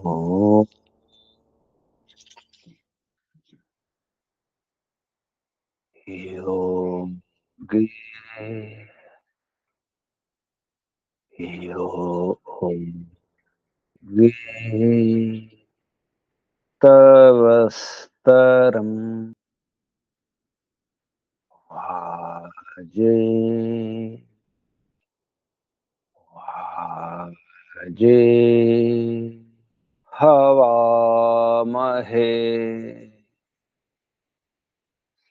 ओ यो गे यो ओम गे तवस्तरम वाजे वाजे हवामहे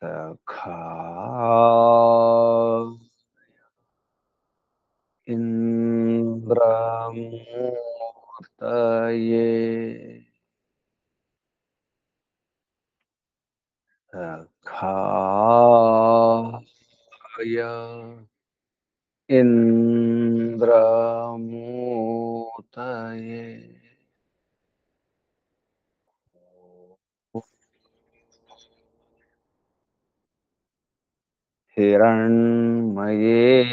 सखा इंद्रमूर्तये सखाय इंद्रमूर्तये हिरण्मयेन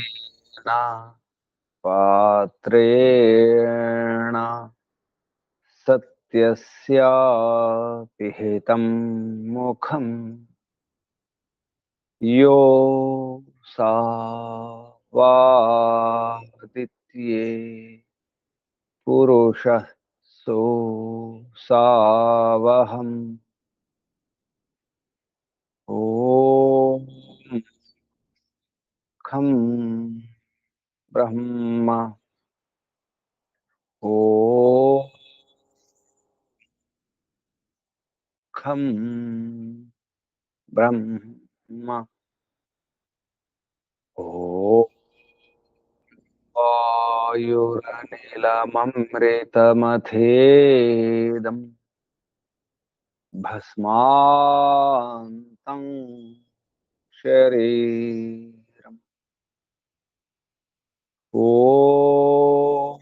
पात्रेण सत्यस्य पिहितं मुखं यो सा वादित्ये पुरुषः सो सावहम् ॐ खं ब्रह्म ॐ खं ब्रह्म ॐ आयुरनिलममृतमथेदम् भस्मान्तं शरीरम् ॐ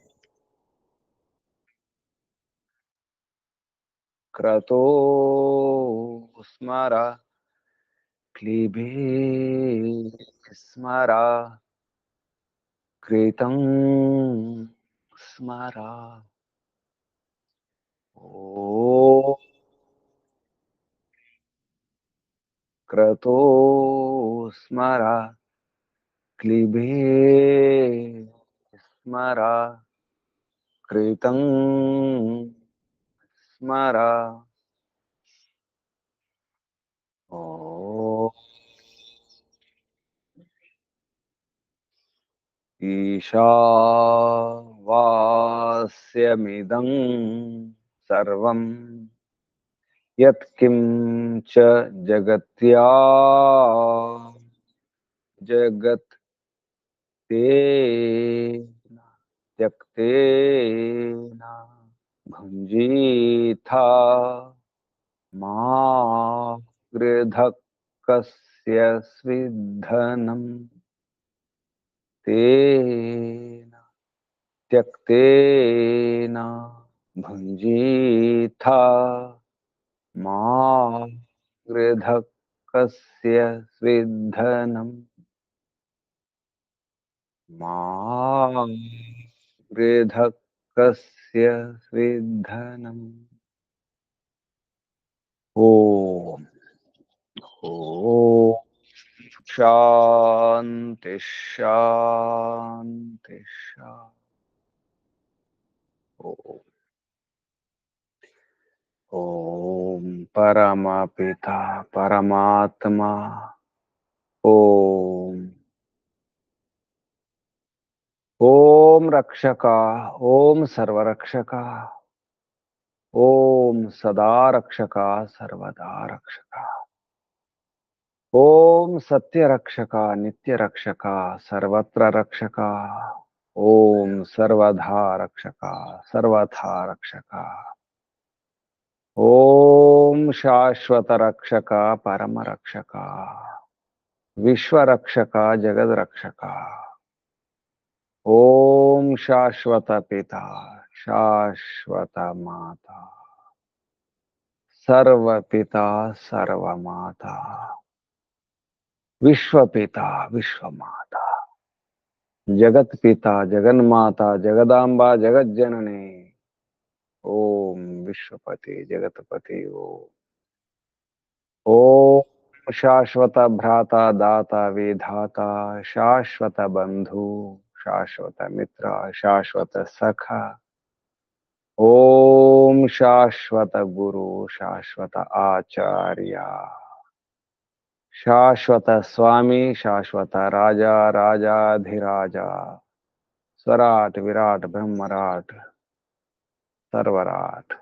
क्रतो स्मर क्लीबे स्मर कृतं स्मर ॐ क्रतो स्मर क्लीबे स्मर कृतं स्मर ॐ ईशावास्यमिदं सर्वं यत्किञ्च जगत्या जगत्तेन त्यक्तेन भुञ्जीथा मा गृधक्कस्य स्विद्धनं तेन त्यक्तेन भुञ्जीथा मा गृधक्कस्य स्विद्धनं मा गृधक्कस्य स्विद्धनम् ओम ओम शांति शांति शांति ओम ओम परमपिता परमात्मा ओम ओम रक्षका ओम सर्वरक्षका ओम सदा रक्षका सर्वदा रक्षका ओम सत्य रक्षका नित्य रक्षका सर्वत्र रक्षका ओम सर्वधा रक्षका सर्वथा रक्षका ओम शाश्वत रक्षका परम रक्षका विश्व रक्षका जगद रक्षका ओम शाश्वत पिता शाश्वत माता सर्व पिता सर्व माता विश्व पिता विश्व माता जगत पिता जगन्माता जगदांबा जगत जननी ఓం విశ్వపతి జగత్పతి ఓం శాశ్వత భ్రాత దాత విధాత శాశ్వత బంధు శాశ్వత మిత్ర శాశ్వత సఖ ఓం శాశ్వత గురు శాశ్వత ఆచార్య శాశ్వత స్వామి శాశ్వత రాజా రాజాధిరాజ స్వరాట్ విరాట్ బ్రహ్మరాట్ సర్వరాట్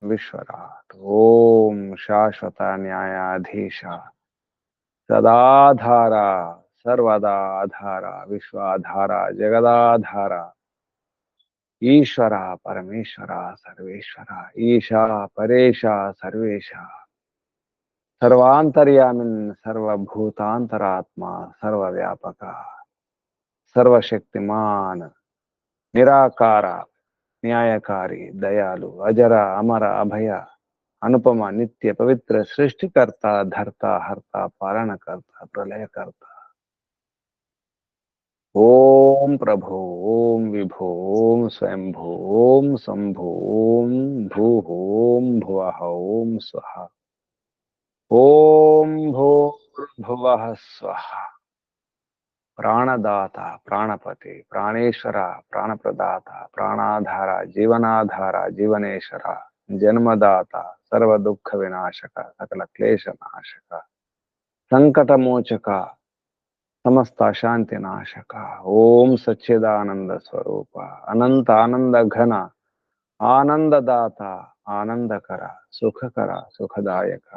విశ్వరాట్ ఓం శాశ్వత న్యాయాధీశ సదాధార సర్వదాధార విశ్వాధార జగదాధార ఈశ్వర పరమేశ్వర సర్వేశ్వర ఈశా పరేశ సర్వేశ సర్వాంతర్యామిన్ సర్వభూతాంతరాత్మ సర్వవ్యాపక సర్వశక్తిమాన్ నిరాకార న్యాయకారి దయాలు అజర అమర అభయ అనుపమ నిత్య పవిత్ర సృష్టికర్త ధర్త హర్త పాలనకర్త ప్రళయకర్త ఓం ప్రభో ఓం విభో ఓం స్వయంభూ ఓం శంభూ ఓం భూ ఓం భువ ఓం స్వహ ఓం భూర్భువ స్వహ ప్రాణదాత ప్రాణపతి ప్రాణేశ్వర ప్రాణప్రదాత ప్రాణాధార జీవనాధార జీవనేశ్వర జన్మదాత సర్వ దుఃఖ వినాశక సకల క్లేశ నాశక సంకటమోచక సమస్త శాంతి నాశక ఓం సచ్చిదానంద స్వరూప అనంత ఆనంద ఘన ఆనందదాత ఆనందకర సుఖకర సుఖదాయక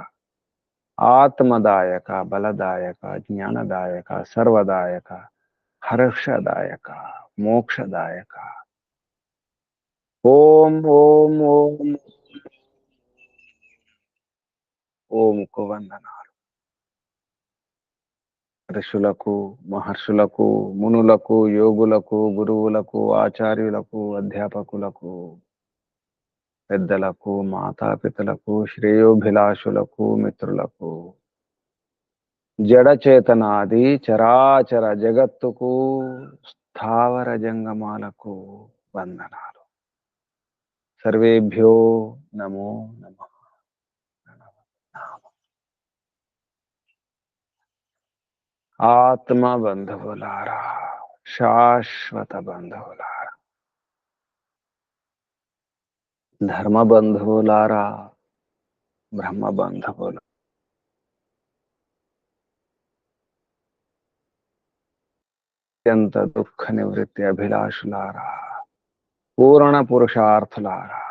ఆత్మదాయక బలదాయక జ్ఞానదాయక సర్వదాయక హర్షదాయక మోక్షదాయక ఓం ఓం ఓం ఓంకు వందనాలు. ఋషులకు మహర్షులకు మునులకు యోగులకు గురువులకు ఆచార్యులకు అధ్యాపకులకు పెద్దలకు మాతాపితలకు శ్రేయోభిలాషులకు మిత్రులకు జడచేతనాది చరాచర జగత్తుకు స్థావర జంగమాలకు వందనాలు. సర్వేభ్యో నమో నమః. ఆత్మ బంధువులారా, శాశ్వత బంధువులారా, ధర్మ బంధువులారా, బ్రహ్మ బంధువులు, అత్యంత దుఃఖ నివృత్తి అభిలాషులారా, పూర్ణ పురుషార్థులారా,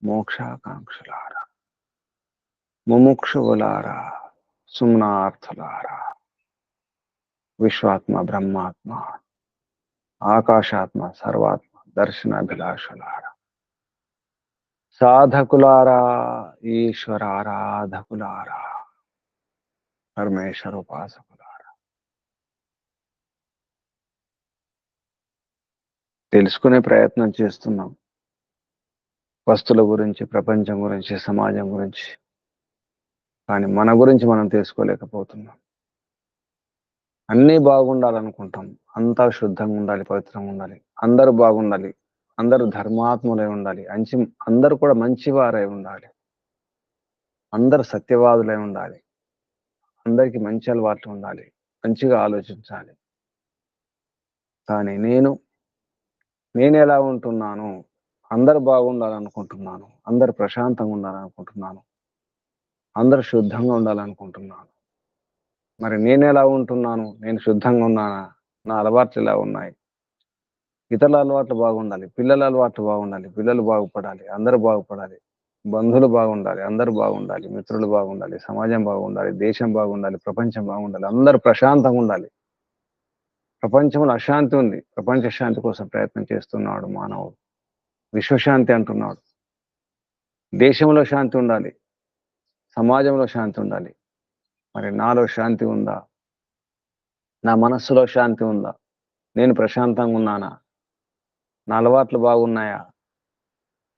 మోక్షాకాంక్షులారా, ముముక్షువులారా, సుమ్నార్థులారా, విశ్వాత్మ బ్రహ్మాత్మ ఆకాశాత్మ సర్వాత్మ దర్శనాభిలాషులారా, సాధకులారా, ఈశ్వరారాధకులారా, పరమేశ్వర ఉపాసకులారా, తెలుసుకునే ప్రయత్నం చేస్తున్నాం వస్తువుల గురించి, ప్రపంచం గురించి, సమాజం గురించి. కానీ మన గురించి మనం తెలుసుకోలేకపోతున్నాం. అన్నీ బాగుండాలనుకుంటాం. అంతా శుద్ధంగా ఉండాలి, పవిత్రంగా ఉండాలి, అందరూ బాగుండాలి, అందరూ ధర్మాత్ములై ఉండాలి, అందరూ కూడా మంచివారై ఉండాలి, అందరూ సత్యవాదులై ఉండాలి, అందరికీ మంచి అలవాట్లు ఉండాలి, మంచిగా ఆలోచించాలి. కానీ నేను ఎలా ఉంటున్నాను? అందరు బాగుండాలనుకుంటున్నాను, అందరు ప్రశాంతంగా ఉండాలనుకుంటున్నాను, అందరు శుద్ధంగా ఉండాలనుకుంటున్నాను. మరి నేను ఎలా ఉంటున్నాను? నేను శుద్ధంగా ఉన్నానా? నా అలవాట్లు ఎలా ఉన్నాయి? ఇతరుల అలవాట్లు బాగుండాలి, పిల్లల అలవాట్లు బాగుండాలి, పిల్లలు బాగుపడాలి, అందరూ బాగుపడాలి, బంధువులు బాగుండాలి, అందరూ బాగుండాలి, మిత్రులు బాగుండాలి, సమాజం బాగుండాలి, దేశం బాగుండాలి, ప్రపంచం బాగుండాలి, అందరూ ప్రశాంతంగా ఉండాలి. ప్రపంచంలో అశాంతి ఉంది, ప్రపంచ శాంతి కోసం ప్రయత్నం చేస్తున్నాడు మానవుడు. విశ్వశాంతి అంటున్నాడు. దేశంలో శాంతి ఉండాలి, సమాజంలో శాంతి ఉండాలి. మరి నాలో శాంతి ఉందా? నా మనస్సులో శాంతి ఉందా? నేను ప్రశాంతంగా ఉన్నానా? నా అలవాట్లు బాగున్నాయా?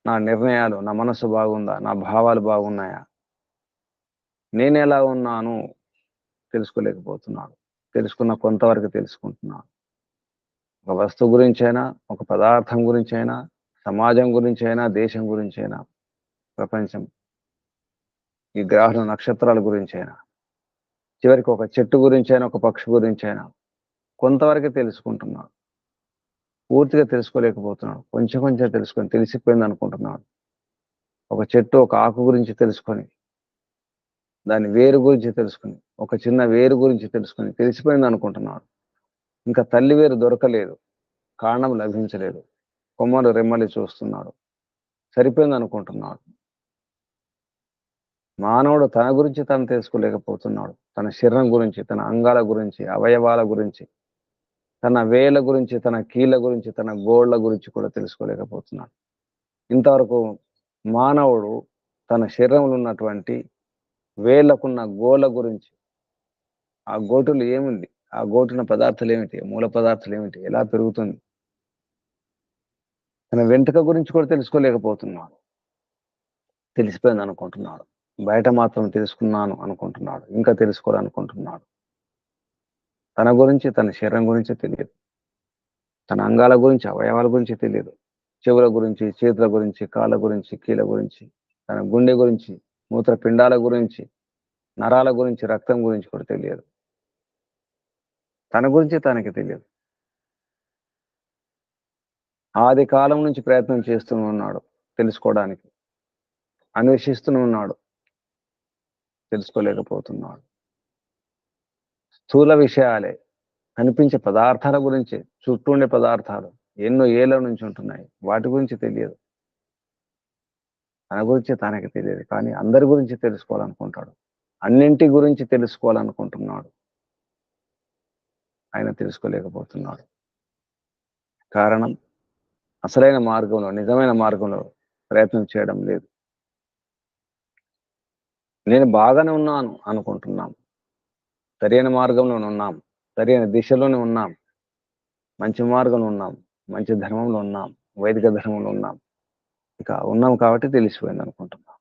నా నిర్ణయాలు, నా మనస్సు బాగుందా? నా భావాలు బాగున్నాయా? నేను ఎలా ఉన్నాను తెలుసుకోలేకపోతున్నాను. తెలుసుకున్న కొంతవరకు తెలుసుకుంటున్నాను. ఒక వస్తువు గురించైనా, ఒక పదార్థం గురించైనా, సమాజం గురించి అయినా, దేశం గురించి అయినా, ప్రపంచం, ఈ గ్రహాల నక్షత్రాల గురించి అయినా, చివరికి ఒక చెట్టు గురించి అయినా, ఒక పక్షి గురించి అయినా కొంతవరకే తెలుసుకుంటున్నాడు. పూర్తిగా తెలుసుకోలేకపోతున్నాడు. కొంచెం కొంచెం తెలుసుకొని తెలిసిపోయింది అనుకుంటున్నాడు. ఒక చెట్టు ఒక ఆకు గురించి తెలుసుకొని, దాని వేరు గురించి తెలుసుకొని, ఒక చిన్న వేరు గురించి తెలుసుకొని తెలిసిపోయింది అనుకుంటున్నాడు. ఇంకా తల్లి వేరు దొరకలేదు, కారణం లభించలేదు, కొమ్మలు రెమ్మలు చూస్తున్నాడు, సరిపోయింది అనుకుంటున్నాడు. మానవుడు తన గురించి తను తెలుసుకోలేకపోతున్నాడు. తన శరీరం గురించి, తన అంగాల గురించి, అవయవాల గురించి, తన వేల గురించి, తన కీళ్ళ గురించి, తన గోళ్ల గురించి కూడా తెలుసుకోలేకపోతున్నాడు. ఇంతవరకు మానవుడు తన శరీరంలో ఉన్నటువంటి వేళ్లకున్న గోళ్ళ గురించి, ఆ గోటులు ఏముంది, ఆ గోటున పదార్థాలు ఏమిటి, మూల పదార్థాలు ఏమిటి, ఎలా పెరుగుతుంది, తన వెంట్రుక గురించి కూడా తెలుసుకోలేకపోతున్నాడు. తెలిసిపోయింది అనుకుంటున్నాడు. బయట మాత్రం తెలుసుకున్నాను అనుకుంటున్నాడు. ఇంకా తెలుసుకోవాలనుకుంటున్నాడు. తన గురించి, తన శరీరం గురించి తెలియదు. తన అంగాల గురించి, అవయవాల గురించి తెలియదు. చెవుల గురించి, చేతుల గురించి, కాళ్ళ గురించి, కీళ్ళ గురించి, తన గుండె గురించి, మూత్రపిండాల గురించి, నరాల గురించి, రక్తం గురించి కూడా తెలియదు. తన గురించి తనకి తెలియదు. ఆది కాలం నుంచి ప్రయత్నం చేస్తూ ఉన్నాడు తెలుసుకోవడానికి, అన్వేషిస్తూ ఉన్నాడు, తెలుసుకోలేకపోతున్నాడు. స్థూల విషయాలే, కనిపించే పదార్థాల గురించి, చుట్టూ ఉండే పదార్థాలు ఎన్నో ఏళ్ళ నుంచి ఉంటున్నాయి, వాటి గురించి తెలియదు. తన గురించి తనకి తెలియదు, కానీ అందరి గురించి తెలుసుకోవాలనుకుంటాడు. అన్నింటి గురించి తెలుసుకోవాలనుకుంటున్నాడు. ఆయన తెలుసుకోలేకపోతున్నాడు. కారణం, అసలైన మార్గంలో, నిజమైన మార్గంలో ప్రయత్నం చేయడం లేదు. నేను బాగానే ఉన్నాను అనుకుంటున్నాం. సరైన మార్గంలోనే ఉన్నాం, సరైన దిశలోనే ఉన్నాం, మంచి మార్గంలో ఉన్నాం, మంచి ధర్మంలో ఉన్నాం, వైదిక ధర్మంలో ఉన్నాం. ఇక ఉన్నాం కాబట్టి తెలిసిపోయింది అనుకుంటున్నాం.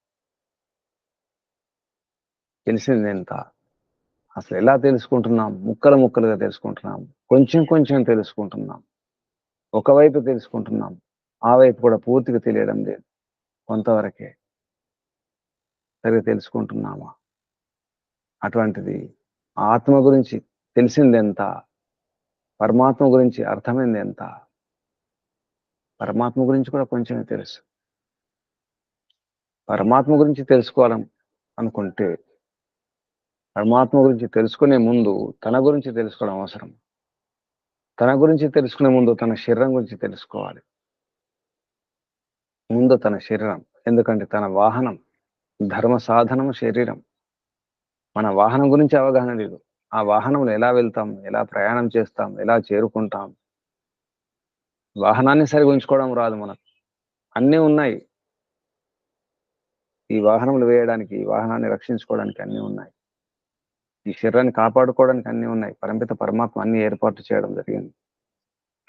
తెలిసింది ఎంత? అసలు ఎలా తెలుసుకుంటున్నాం? ముక్కలు ముక్కలుగా తెలుసుకుంటున్నాం, కొంచెం కొంచెం తెలుసుకుంటున్నాం. ఒకవైపు తెలుసుకుంటున్నాం, ఆ వైపు కూడా పూర్తిగా తెలియడం లేదు, కొంతవరకే సరిగ్గా తెలుసుకుంటున్నామా? అటువంటిది ఆత్మ గురించి తెలిసింది ఎంత? పరమాత్మ గురించి అర్థమైంది ఎంత? పరమాత్మ గురించి కూడా కొంచెమే తెలుసు. పరమాత్మ గురించి తెలుసుకోవాలని అనుకుంటే, పరమాత్మ గురించి తెలుసుకునే ముందు తన గురించి తెలుసుకోవడం అవసరం. తన గురించి తెలుసుకునే ముందు తన శరీరం గురించి తెలుసుకోవాలి. ముందు తన శరీరం, ఎందుకంటే తన వాహనం, ధర్మ సాధనం శరీరం. మన వాహనం గురించి అవగాహన లేదు. ఆ వాహనంలో ఎలా వెళ్తాం, ఎలా ప్రయాణం చేస్తాం, ఎలా చేరుకుంటాం, వాహనాన్ని సరిగా ఉంచుకోవడం రాదు మనకు. అన్నీ ఉన్నాయి, ఈ వాహనములు వేయడానికి, ఈ వాహనాన్ని రక్షించుకోవడానికి అన్నీ ఉన్నాయి. ఈ శరీరాన్ని కాపాడుకోవడానికి అన్నీ ఉన్నాయి. పరమిత పరమాత్మ అన్ని ఏర్పాటు చేయడం జరిగింది.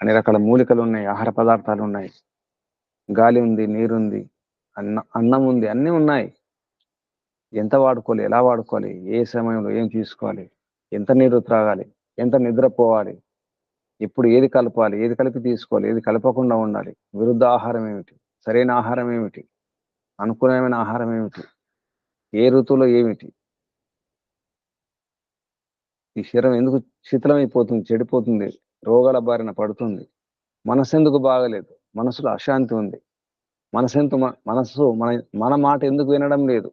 అన్ని రకాల మూలికలు ఉన్నాయి, ఆహార పదార్థాలు ఉన్నాయి, గాలి ఉంది, నీరుంది, అన్నం ఉంది, అన్నీ ఉన్నాయి. ఎంత వాడుకోవాలి, ఎలా వాడుకోవాలి, ఏ సమయంలో ఏం తీసుకోవాలి, ఎంత నీరు త్రాగాలి, ఎంత నిద్రపోవాలి, ఇప్పుడు ఏది కలపాలి, ఏది కలిపి తీసుకోవాలి, ఏది కలపకుండా ఉండాలి, విరుద్ధ ఆహారం ఏమిటి, సరైన ఆహారం ఏమిటి, అనుకూలమైన ఆహారం ఏమిటి, ఏ ఋతువులో ఏమిటి, ఈ శరీరం ఎందుకు శిథిలమైపోతుంది, చెడిపోతుంది, రోగాల బారిన పడుతుంది, మనసు ఎందుకు బాగలేదు, మనసులో అశాంతి ఉంది, మనసు మన మన మాట ఎందుకు వినడం లేదు,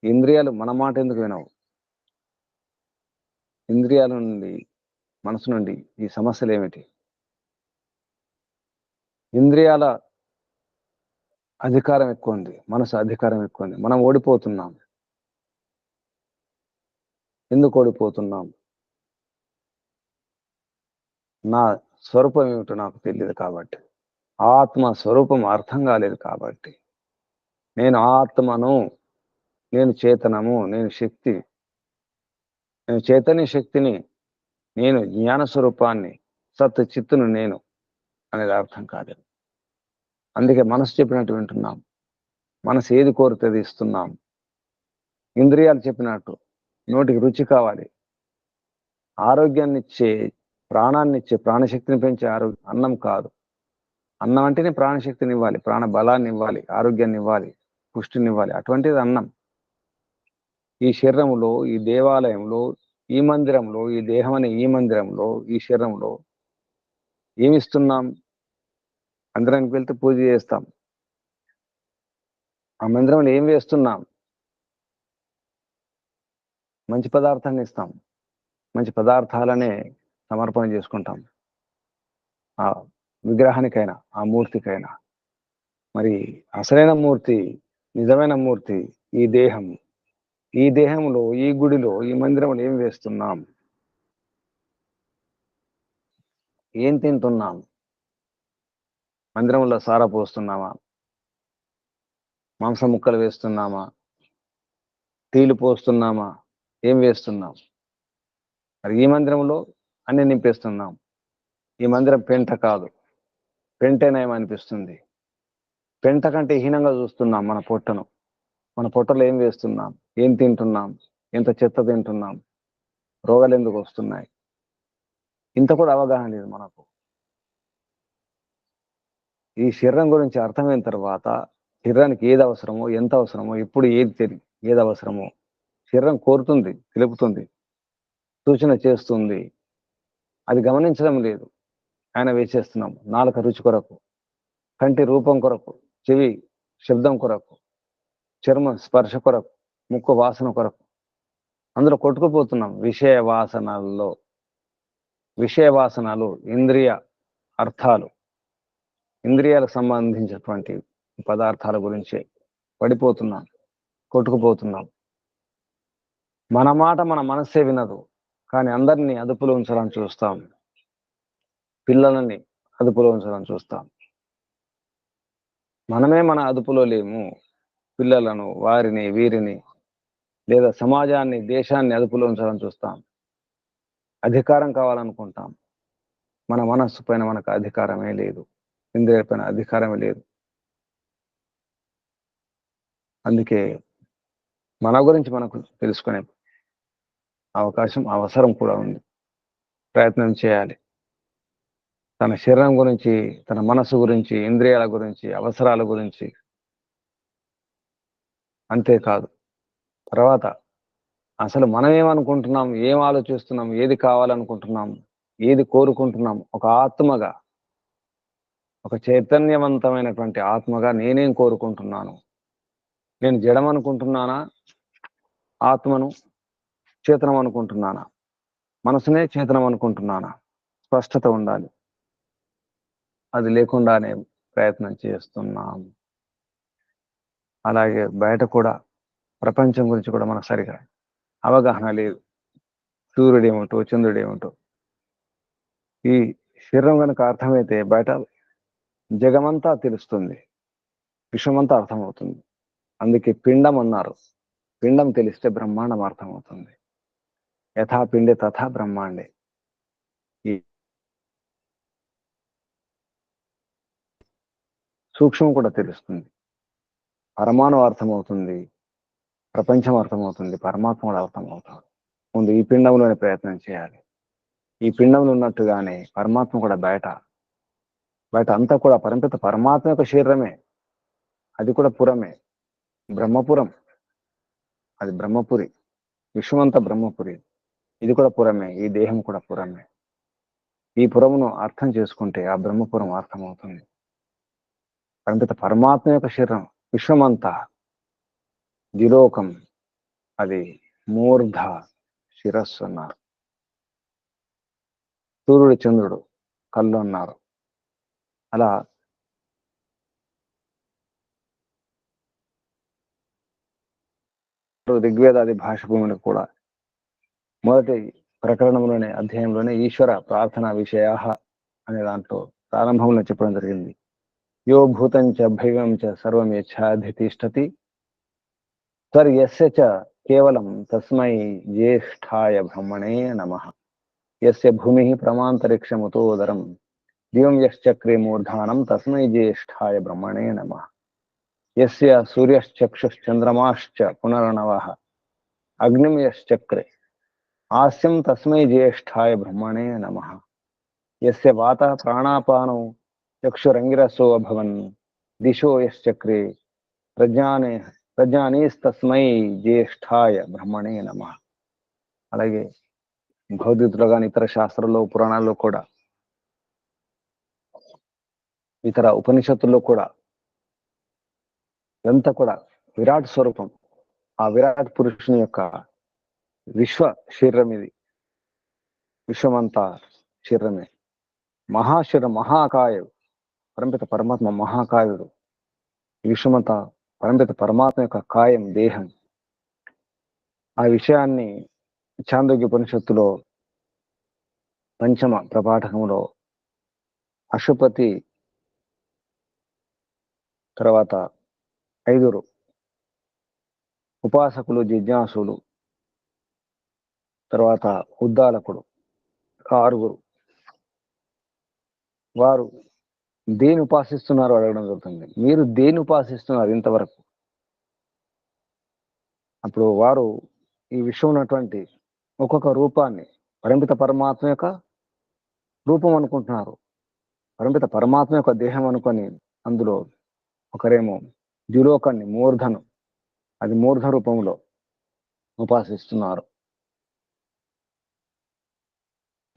ఇంద్రియాలు మన మాట ఎందుకు వినవు, ఇంద్రియాల నుండి, మనసు నుండి ఈ సమస్యలు ఏమిటి? ఇంద్రియాల అధికారం ఎక్కువ ఉంది, మనసు అధికారం ఎక్కువ ఉంది. మనం ఓడిపోతున్నాం. ఎందుకు ఓడిపోతున్నాం? నా స్వరూపం ఏమిటో నాకు తెలియదు కాబట్టి, ఆత్మ స్వరూపం అర్థం కాలేదు కాబట్టి, నేను ఆత్మను, నేను చేతనము, నేను శక్తి, నేను చైతన్య శక్తిని, నేను జ్ఞాన స్వరూపాన్ని, సత్ చిత్తును నేను అనేది అర్థం కాలేదు. అందుకే మనసు చెప్పినట్టు వింటున్నాం, మనసు ఏది కోరుతుంది ఇస్తున్నాం. ఇంద్రియాలు చెప్పినట్టు, నోటికి రుచి కావాలి, ఆరోగ్యాన్ని ఇచ్చే, ప్రాణాన్ని ఇచ్చే, ప్రాణశక్తిని పెంచే అన్నం కాదు, అన్నం అంటేనే ప్రాణశక్తిని ఇవ్వాలి, ప్రాణ బలాన్ని ఇవ్వాలి, ఆరోగ్యాన్ని ఇవ్వాలి, పుష్టిని ఇవ్వాలి. అటువంటిది అన్నం. ఈ శరీరంలో, ఈ దేవాలయంలో, ఈ మందిరంలో, ఈ దేహం అనే ఈ మందిరంలో, ఈ శరీరంలో ఏమిస్తున్నాం? మందిరానికి వెళ్తే పూజ చేస్తాం. ఆ మందిరంలో ఏం వేస్తున్నాం? మంచి పదార్థాన్ని ఇస్తాం. మంచి పదార్థాలనే సమర్పణ చేసుకుంటాం ఆ విగ్రహానికైనా, ఆ మూర్తికైనా. మరి అసలైన మూర్తి, నిజమైన మూర్తి ఈ దేహం. ఈ దేహంలో, ఈ గుడిలో, ఈ మందిరంలో ఏం వేస్తున్నాం? ఏం తింటున్నాం? మందిరంలో సార పోస్తున్నామా? మాంసం ముక్కలు వేస్తున్నామా? టీలు పోస్తున్నామా? ఏం వేస్తున్నాం? మరి ఈ మందిరంలో అన్ని నింపేస్తున్నాం. ఈ మందిరం పెంట కాదు, పెంటేనేమనిపిస్తుంది. పెంట కంటే హీనంగా చూస్తున్నాం మన పొట్టను. మన పొట్టలో ఏం వేస్తున్నాం? ఏం తింటున్నాం? ఎంత చెత్త తింటున్నాం? రోగాలు ఎందుకు వస్తున్నాయి? ఇంత కూడా అవగాహన లేదు మనకు. ఈ శరీరం గురించి అర్థమైన తర్వాత శరీరానికి ఏది అవసరమో, ఎంత అవసరమో, ఎప్పుడు ఏది అవసరమో శరీరం కోరుతుంది, తెలుపుతుంది, సూచన చేస్తుంది. అది గమనించడం లేదు. ఆయన వేసేస్తున్నాం. నాలుక రుచి కొరకు, కంటి రూపం కొరకు, చెవి శబ్దం కొరకు, చర్మం స్పర్శ కొరకు, ముక్కు వాసన కొరకు అందులో కొట్టుకుపోతున్నాం. విషయ వాసనల్లో, విషయ వాసనలు ఇంద్రియ అర్థాలు, ఇంద్రియాలకు సంబంధించినటువంటి పదార్థాల గురించి పడిపోతున్నాం, కొట్టుకుపోతున్నాం. మన మాట మన మనస్సే వినదు, కానీ అందరినీ అదుపులో ఉంచాలని చూస్తాం. పిల్లలని అదుపులో ఉంచాలని చూస్తాం. మనమే మన అదుపులో లేము. పిల్లలను, వారిని, వీరిని, లేదా సమాజాన్ని, దేశాన్ని అదుపులో ఉంచాలని చూస్తాం. అధికారం కావాలనుకుంటాం. మన మనస్సు పైన మనకు అధికారమే లేదు, ఇంద్రియాల పైన అధికారమే లేదు. అందుకే మన గురించి మనకు తెలుసుకునే అవకాశం, అవసరం కూడా ఉంది. ప్రయత్నం చేయాలి. తన శరీరం గురించి, తన మనసు గురించి, ఇంద్రియాల గురించి, అవసరాల గురించి. అంతేకాదు, తర్వాత అసలు మనం ఏమనుకుంటున్నాం, ఏం ఆలోచిస్తున్నాం, ఏది కావాలనుకుంటున్నాం, ఏది కోరుకుంటున్నాం, ఒక ఆత్మగా, ఒక చైతన్యవంతమైనటువంటి ఆత్మగా నేనేం కోరుకుంటున్నాను? నేను జడం అనుకుంటున్నానా? ఆత్మను చేతనం అనుకుంటున్నానా? మనసునే చేతనం అనుకుంటున్నానా? స్పష్టత ఉండాలి. అది లేకుండానే ప్రయత్నం చేస్తున్నాం. అలాగే బయట కూడా, ప్రపంచం గురించి కూడా మనకు సరిగా అవగాహన లేదు. సూర్యుడు ఏమిటో, చంద్రుడు ఏమిటో. ఈ శరీరం కనుక అర్థమైతే బయట జగమంతా తెలుస్తుంది, విశ్వమంతా అర్థమవుతుంది. అందుకే పిండం అన్నారు. పిండం తెలిస్తే బ్రహ్మాండం అర్థమవుతుంది. యథా పిండే తథా బ్రహ్మాండే. ఈ సూక్ష్మం కూడా తెలుస్తుంది. పరమాణు అర్థమవుతుంది, ప్రపంచం అర్థమవుతుంది, పరమాత్మ కూడా అర్థమవుతుంది. ముందు ఈ పిండంలోనే ప్రయత్నం చేయాలి. ఈ పిండంలో ఉన్నట్టుగానే పరమాత్మ కూడా బయట అంతా కూడా పరంపిత పరమాత్మ యొక్క శరీరమే. అది కూడా పురమే, బ్రహ్మపురం. అది బ్రహ్మపురి, విశ్వమంతా బ్రహ్మపురి. ఇది కూడా పురమే, ఈ దేహం కూడా పురమే. ఈ పురమును అర్థం చేసుకుంటే ఆ బ్రహ్మపురం అర్థమవుతుంది. పరంపిత పరమాత్మ యొక్క శరీరం విశ్వమంతా, దిలోకం, అది మూర్ధ శిరస్సు అన్నారు. సూర్యుడు, చంద్రుడు కళ్ళు అన్నారు. అలా ఋగ్వేదాది భాష భూమిని కూడా మొదటి ప్రకరణంలోనే, అధ్యాయంలోనే ఈశ్వర ప్రార్థనా విషయ అనే దాంట్లో ప్రారంభంలో చెప్పడం జరిగింది. యో భూతంచ భైవం చ సర్వం యచ్ఛాధితిష్టతి యస్య చ కేవలం తస్మై జ్యేష్ఠాయ బ్రహ్మణే నమః. యస్య భూమి ప్రమాంతరిక్షముతోదరం దివం యశ్చక్రే మూర్ధానం తస్మై జ్యేష్ఠాయ బ్రహ్మణే నమః. యస్య సూర్యశ్చక్షుశ్చంద్రమాశ్చ పునర్నవః అగ్నిం యశ్చక్రే ఆస్యం తస్మై జ్యేష్ఠాయ బ్రహ్మణే నమః. యస్య వాతః ప్రాణాపానౌ చ చక్షురంగిరసో అభవన్ దిశో యశ్చక్రే ప్రజ్ఞానేస్తస్మై జ్యేష్ఠాయ బ్రహ్మణే నమః. అలాగే భగవద్గీతలో కానీ ఇతర శాస్త్రాల్లో పురాణాల్లో కూడా ఇతర ఉపనిషత్తుల్లో కూడా ఇదంతా కూడా విరాట్ స్వరూపం. ఆ విరాట్ పురుషుని యొక్క విశ్వ శరీరం ఇది. విశ్వమంతా శరీరమే. మహాశరీరం, మహాకాయుడు, పరంపిత పరమాత్మ మహాకాయుడు. విశ్వమంతా పరంపిత పరమాత్మ యొక్క కాయం, దేహం. ఆ విషయాన్ని చాందోగ్య ఉపనిషత్తులో పంచమ ప్రపాఠకంలో అశుపతి తర్వాత 5 ఉపాసకులు, జిజ్ఞాసులు, తర్వాత ఉద్దాలకుడు 6 వారు దేని ఉపాసిస్తున్నారు అడగడం జరుగుతుంది. మీరు దేని ఉపాసిస్తున్నారు ఇంతవరకు? అప్పుడు వారు ఈ విశ్వం ఉన్నటువంటి ఒక్కొక్క రూపాన్ని పరంపిత పరమాత్మ యొక్క రూపం అనుకుంటున్నారు. పరంపిత పరమాత్మ యొక్క దేహం అనుకొని అందులో ఒకరేమో ద్యులోకాన్ని మూర్ధను, అది మూర్ధ రూపంలో ఉపాసిస్తున్నారు.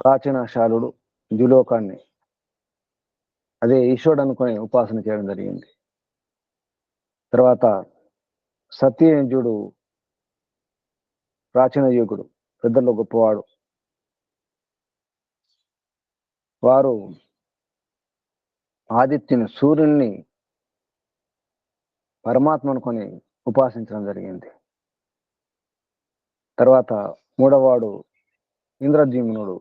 ప్రాచీన శాలుడు ద్యులోకాన్ని అదే ఈశ్వరుడు అనుకొని ఉపాసన చేయడం జరిగింది. తర్వాత సత్యయుజుడు ప్రాచీన యుగుడు, పెద్దల్లో గొప్పవాడు. వారు ఆదిత్యుని, సూర్యుని పరమాత్మ అనుకొని ఉపాసించడం జరిగింది. తర్వాత 3వవాడు ఇంద్రద్యుమ్నుడు,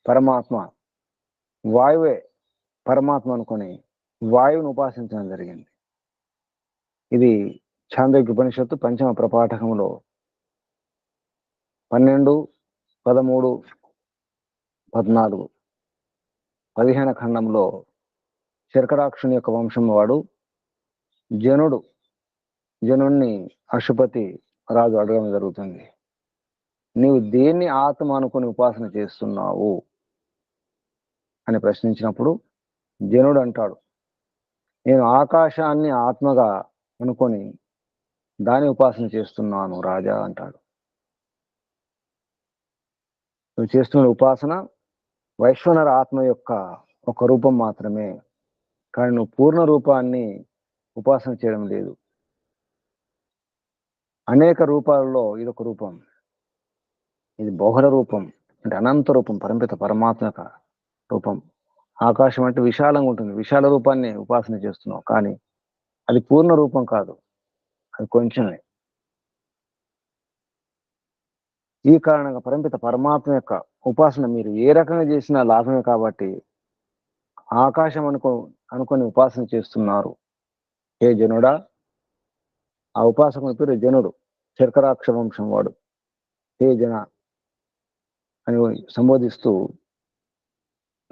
పరమాత్మ వాయువే పరమాత్మ అనుకొని వాయువును ఉపాసించడం జరిగింది. ఇది చాందోగ్య ఉపనిషత్తు పంచమ ప్రపాఠకంలో 12, 13, 14, 15 ఖండంలో శర్కరాక్షుని యొక్క వంశం వాడు జనుణ్ణి అశుపతి రాజు అడగడం జరుగుతుంది. నీవు దేన్ని ఆత్మ అనుకుని ఉపాసన చేస్తున్నావు అని ప్రశ్నించినప్పుడు జనుడు అంటాడు, నేను ఆకాశాన్ని ఆత్మగా అనుకొని దాని ఉపాసన చేస్తున్నాను రాజా అంటాడు. నువ్వు చేస్తున్న ఉపాసన వైశ్వనర ఆత్మ యొక్క ఒక రూపం మాత్రమే, కానీ నువ్వు పూర్ణ రూపాన్ని ఉపాసన చేయడం లేదు. అనేక రూపాలలో ఇదొక రూపం, ఇది బహుళ రూపం, అంటే అనంత రూపం, పరంపిత పరమాత్మ యొక్క రూపం. ఆకాశం అంటే విశాలంగా ఉంటుంది, విశాల రూపాన్ని ఉపాసన చేస్తున్నావు, కానీ అది పూర్ణ రూపం కాదు, అది కొంచెమే. ఈ కారణంగా పరంపిత పరమాత్మ యొక్క ఉపాసన మీరు ఏ రకంగా చేసినా లాభమే. కాబట్టి ఆకాశం అనుకొని ఉపాసన చేస్తున్నారు. ఏ జనుడా, ఆ ఉపాసకుని పేరు జనుడు, శర్కరాక్ష వంశం వాడు. ఏ జన అని సంబోధిస్తూ,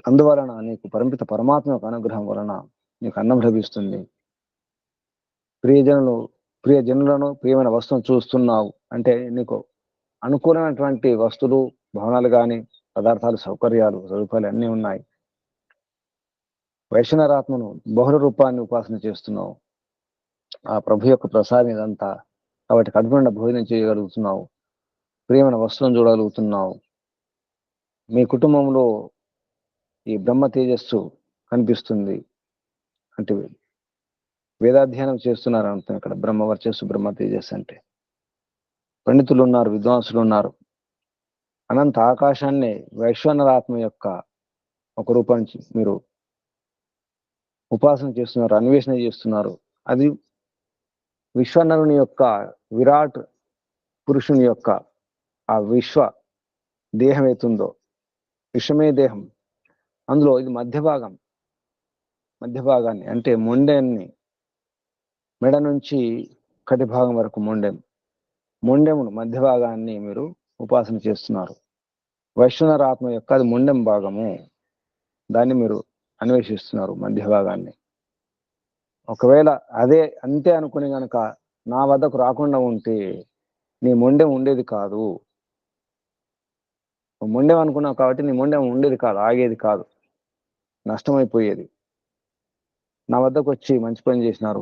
అందువలన నీకు పరంపిత పరమాత్మ యొక్క అనుగ్రహం వలన నీకు అన్నం లభిస్తుంది. ప్రియజనులను ప్రియమైన వస్తువును చూస్తున్నావు అంటే నీకు అనుకూలమైనటువంటి వస్తువులు, భవనాలు కానీ, పదార్థాలు, సౌకర్యాలు, సదుపాయాలు అన్నీ ఉన్నాయి. వైష్ణరాత్మను బహుళ రూపాన్ని ఉపాసన చేస్తున్నావు. ఆ ప్రభు యొక్క ప్రసాదం ఇదంతా. కాబట్టి కడుపునిండా భోజనం చేయగలుగుతున్నావు, ప్రియమైన వస్తువులను చూడగలుగుతున్నావు. మీ కుటుంబంలో ఈ బ్రహ్మ తేజస్సు కనిపిస్తుంది. అంటే వేదాధ్యయనం చేస్తున్నారు అంటాం ఇక్కడ. బ్రహ్మ వర్చస్సు, బ్రహ్మ తేజస్సు అంటే పండితులు ఉన్నారు, విద్వాంసులు ఉన్నారు. అనంత ఆకాశాన్ని వైశ్వనరాత్మ యొక్క ఒక రూపాన్ని మీరు ఉపాసన చేస్తున్నారు, అన్వేషణ చేస్తున్నారు. అది విశ్వనరుని యొక్క విరాట్ పురుషుని యొక్క ఆ విశ్వ దేహం అవుతుందో, విశ్వమే దేహం, అందులో ఇది మధ్యభాగాన్ని అంటే మొండెన్ని, మెడ నుంచి కటి భాగం వరకు మొండెమును మధ్య భాగాన్ని మీరు ఉపాసన చేస్తున్నారు. వైష్ణవరాత్మ యొక్క అది మొండెం భాగము, దాన్ని మీరు అన్వేషిస్తున్నారు, మధ్య భాగాన్ని. ఒకవేళ అదే అంతే అనుకుని గనక నా వద్దకు రాకుండా ఉంటే నీ మొండెం ఉండేది కాదు. మొండెం అనుకున్నావు కాబట్టి నీ మొండెం ఉండేది కాదు, ఆగేది కాదు, నష్టమైపోయేది. నా వద్దకు వచ్చి మంచి పని చేసినారు,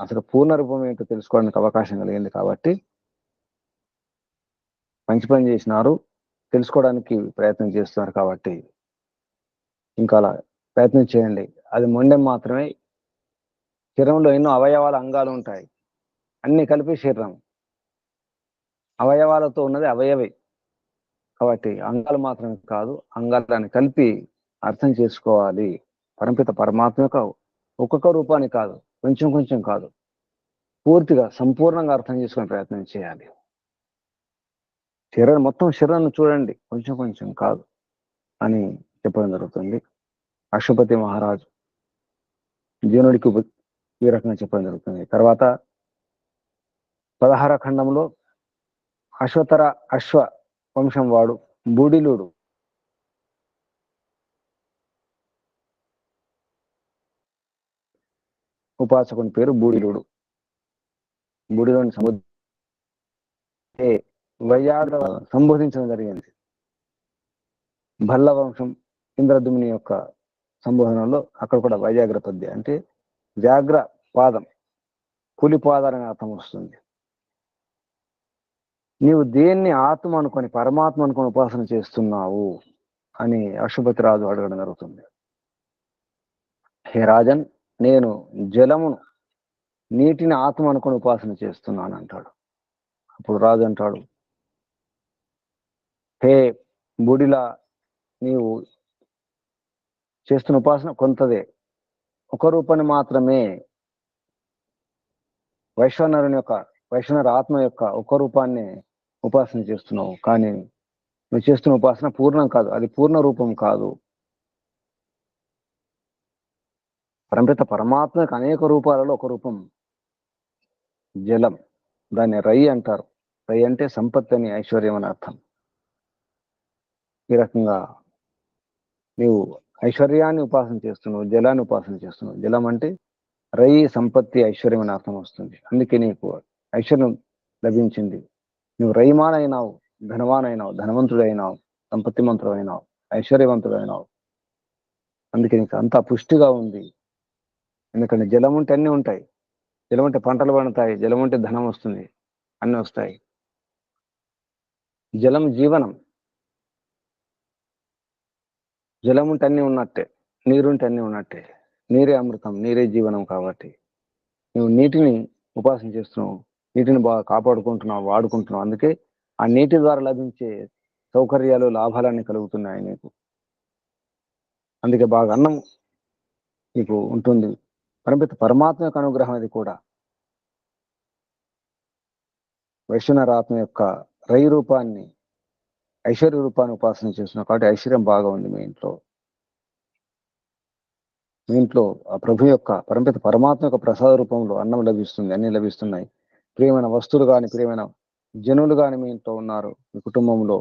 అసలు పూర్ణ రూపం ఏంటో తెలుసుకోవడానికి అవకాశం కలిగింది కాబట్టి మంచి పని చేసినారు, తెలుసుకోవడానికి ప్రయత్నం చేస్తున్నారు కాబట్టి ఇంకా అలా ప్రయత్నం చేయండి. అది మొండెం మాత్రమే. శరీరంలో ఎన్నో అవయవాల అంగాలు ఉంటాయి, అన్ని కలిపి శరీరం. అవయవాలతో ఉన్నది అవయవే కాబట్టి అంగాలు మాత్రమే కాదు, అంగాలని కలిపి అర్థం చేసుకోవాలి. పరమపిత పరమాత్మ యొక్క ఒక్కొక్క రూపాన్ని కాదు, కొంచెం కొంచెం కాదు, పూర్తిగా సంపూర్ణంగా అర్థం చేసుకునే ప్రయత్నం చేయాలి. మొత్తం శరీరాన్ని చూడండి, కొంచెం కొంచెం కాదు అని చెప్పడం జరుగుతుంది. అశ్వపతి మహారాజు జీనుడికి ఈ రకంగా చెప్పడం జరుగుతుంది. తర్వాత 16వ ఖండంలో అశ్వ వంశం వాడు బూడిలుడు ఉపాసకుని పేరు బూడిలుడు. బూడిలోని వైయాగ్ర సంబోధించడం జరిగింది. భల్ల వంశం ఇంద్రదుమ్ని యొక్క సంబోధనలో అక్కడ కూడా వైజాగ్ర పద్య అంటే వ్యాఘ్ర పాదం, పులి పాదాలని అర్థం వస్తుంది. నీవు దేన్ని ఆత్మ అనుకొని పరమాత్మ అనుకొని ఉపాసన చేస్తున్నావు అని అశ్వపతి రాజు అడగడం జరుగుతుంది. హే రాజన్, నేను జలమును, నీటిని ఆత్మ అనుకొని ఉపాసన చేస్తున్నాను అంటాడు. అప్పుడు రాజు అంటాడు, హే బుడిలా, నీవు చేస్తున్న ఉపాసన కొంతదే, ఒక రూపాన్ని మాత్రమే, వైశ్వనర ఆత్మ యొక్క ఒక రూపాన్ని ఉపాసన చేస్తున్నావు. కానీ నువ్వు చేస్తున్న ఉపాసన పూర్ణం కాదు, అది పూర్ణ రూపం కాదు. పరమపిత పరమాత్మకు అనేక రూపాలలో ఒక రూపం జలం, దాన్ని రై అంటారు. రై అంటే సంపత్తి అని, ఐశ్వర్యం అని అర్థం. ఈ రకంగా నీవు ఐశ్వర్యాన్ని ఉపాసన చేస్తున్నావు, జలాన్ని ఉపాసన చేస్తున్నావు. జలం అంటే రై, సంపత్తి, ఐశ్వర్యం అని అర్థం వస్తుంది. అందుకే నీకు ఐశ్వర్యం లభించింది. నువ్వు రైమానైనావు, ధనవానైనావు, ధనవంతుడైనావు, సంపత్తిమంతుడైనావు, ఐశ్వర్యవంతుడైనావు. అందుకే నీకు అంతా పుష్టిగా ఉంది. ఎందుకంటే జలం ఉంటే అన్నీ ఉంటాయి. జలం ఉంటే పంటలు పండుతాయి, జలం ఉంటే ధనం వస్తుంది, అన్నీ వస్తాయి. జలం జీవనం. జలం ఉంటే అన్నీ ఉన్నట్టే, నీరుంటే అన్నీ ఉన్నట్టే. నీరే అమృతం, నీరే జీవనం. కాబట్టి నువ్వు నీటిని ఉపాసన చేస్తున్నావు, నీటిని బాగా కాపాడుకుంటున్నావు, వాడుకుంటున్నావు. అందుకే ఆ నీటి ద్వారా లభించే సౌకర్యాలు, లాభాలన్నీ కలుగుతున్నాయి నీకు. అందుకే బాగా అన్నం నీకు ఉంటుంది. పరమపిత పరమాత్మ యొక్క అనుగ్రహం అది కూడా. వైశ్వనర ఆత్మ యొక్క రై రూపాన్ని, ఐశ్వర్య రూపాన్ని ఉపాసన చేస్తున్నావు కాబట్టి ఐశ్వర్యం బాగా ఉంది మీ ఇంట్లో. మీ ఇంట్లో ఆ ప్రభు యొక్క, పరమపిత పరమాత్మ యొక్క ప్రసాద రూపంలో అన్నం లభిస్తుంది, అన్ని లభిస్తున్నాయి. ప్రియమైన వస్తువులు కానీ, ప్రియమైన జనులు కానీ మీ ఇంట్లో ఉన్నారు. మీ కుటుంబంలో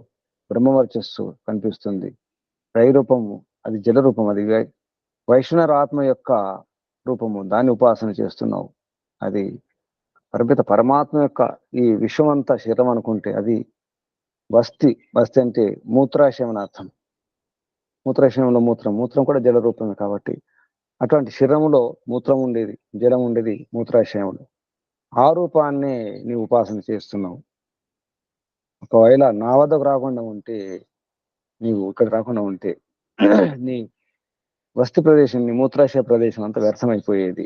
బ్రహ్మవర్చస్సు కనిపిస్తుంది. రై రూపము అది జల రూపం, అది వైష్ణవ ఆత్మ యొక్క రూపము, దాన్ని ఉపాసన చేస్తున్నావు. అది పరమపిత పరమాత్మ యొక్క ఈ విశ్వం అంతా శరీరం అనుకుంటే అది బస్తి అంటే మూత్రాశయం అని అర్థం. మూత్రాశయంలో మూత్రం కూడా జల రూపమే. కాబట్టి అటువంటి శరీరంలో మూత్రం ఉండేది, జలం ఉండేది మూత్రాశయంలో. ఆ రూపాన్నే నీవు ఉపాసన చేస్తున్నావు. ఒకవేళ నా వద్దకు రాకుండా ఉంటే, నీవు ఇక్కడ రాకుండా ఉంటే నీ వస్తు ప్రదేశం, నీ మూత్రాశయ ప్రదేశం అంతా వ్యర్థమైపోయేది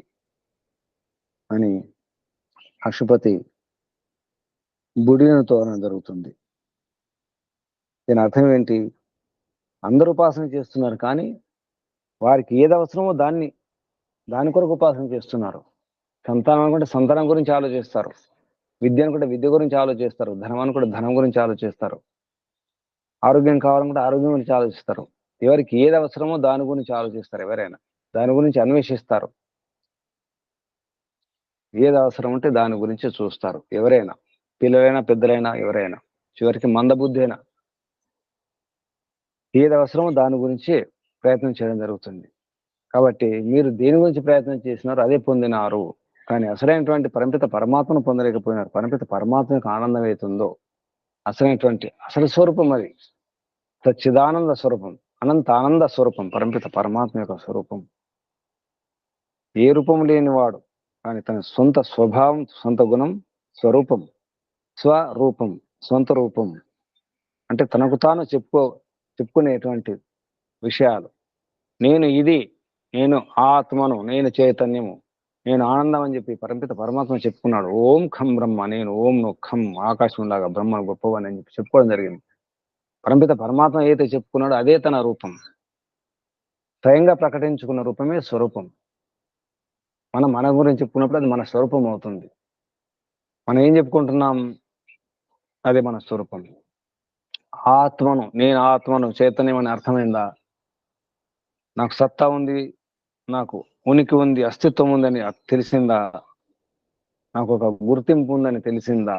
అని అక్షుపతి బుడినతో అనడం జరుగుతుంది. దీని అర్థం ఏంటి? అందరూ ఉపాసన చేస్తున్నారు, కానీ వారికి ఏది అవసరమో దాని కొరకు ఉపాసన చేస్తున్నారు. సంతానం అనుకుంటే సంతానం గురించి ఆలోచిస్తారు, విద్య అనుకుంటే విద్య గురించి ఆలోచిస్తారు, ధనం అనుకుంటే ధనం గురించి ఆలోచిస్తారు, ఆరోగ్యం కావాలనుకుంటే ఆరోగ్యం గురించి ఆలోచిస్తారు. ఎవరికి ఏది అవసరమో దాని గురించి ఆలోచిస్తారు. ఎవరైనా దాని గురించి అన్వేషిస్తారు. ఏది అవసరం ఉంటే దాని గురించి చూస్తారు. ఎవరైనా, పిల్లలైనా పెద్దలైనా, ఎవరైనా, చివరికి మందబుద్ధి అయినా, ఏది అవసరమో దాని గురించి ప్రయత్నం చేయడం జరుగుతుంది. కాబట్టి మీరు దేని గురించి ప్రయత్నం చేసినారో అదే పొందినారు. కానీ అసలైనటువంటి పరమపిత పరమాత్మను పొందలేకపోయినారు. పరమపిత పరమాత్మ యొక్క ఆనందం ఏతుందో, అసలు స్వరూపం అది సచ్చిదానంద స్వరూపం, అనంత ఆనంద స్వరూపం, పరమపిత పరమాత్మ యొక్క స్వరూపం. ఏ రూపం లేనివాడు, కానీ తన సొంత స్వభావం, సొంత గుణం, స్వరూపం, స్వరూపం, సొంత రూపం అంటే తనకు తాను చెప్పుకునేటువంటి విషయాలు. నేను ఇది, నేను ఆత్మను, నేను చైతన్యము, నేను ఆనందం అని చెప్పి పరమిత పరమాత్మ చెప్పుకున్నాడు. ఓం ఖం బ్రహ్మ, నేను ఓం ను ఖం ఆకాశంలాగా బ్రహ్మ గొప్పవని అని చెప్పి చెప్పుకోవడం జరిగింది. పరమిత పరమాత్మ ఏదైతే చెప్పుకున్నాడో అదే తన రూపం. స్వయంగా ప్రకటించుకున్న రూపమే స్వరూపం. మనం మన గురించి చెప్పుకున్నప్పుడు అది మన స్వరూపం అవుతుంది. మనం ఏం చెప్పుకుంటున్నాం? అదే మన స్వరూపం. ఆత్మను, నేను ఆత్మను, చైతన్యం అని అర్థమైందా? నాకు సత్తా ఉంది, నాకు ఉనికి ఉంది, అస్తిత్వం ఉందని తెలిసిందా? నాకు ఒక గుర్తింపు ఉందని తెలిసిందా?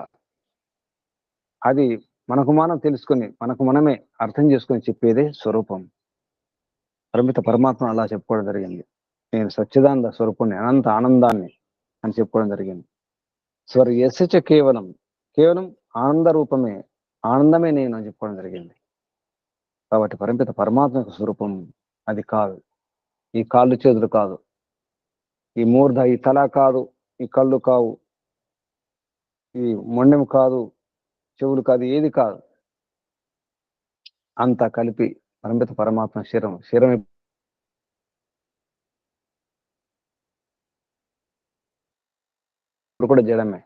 అది మనకు మనం తెలుసుకొని, మనకు మనమే అర్థం చేసుకొని చెప్పేదే స్వరూపం. పరిమిత పరమాత్మ అలా చెప్పుకోవడం జరిగింది. నేను సచ్చిదానంద స్వరూపుణ్ణి, అనంత ఆనందాన్ని అని చెప్పుకోవడం జరిగింది. స్వర్యస్య చ కేవలం, కేవలం ఆనంద రూపమే, ఆనందమే నేను అని చెప్పుకోవడం జరిగింది. కాబట్టి పరిమిత పరమాత్మ యొక్క స్వరూపం అది కాదు. ఈ కాళ్ళు చేతులు కాదు, ఈ మూర్ధ, ఈ తల కాదు, ఈ కళ్ళు కావు, ఈ మొండెం కాదు, చెవులు కాదు, ఏది కాదు. అంతా కలిపి పరిమిత పరమాత్మ శరీరం. శరీరం ఇప్పుడు కూడా జడమే,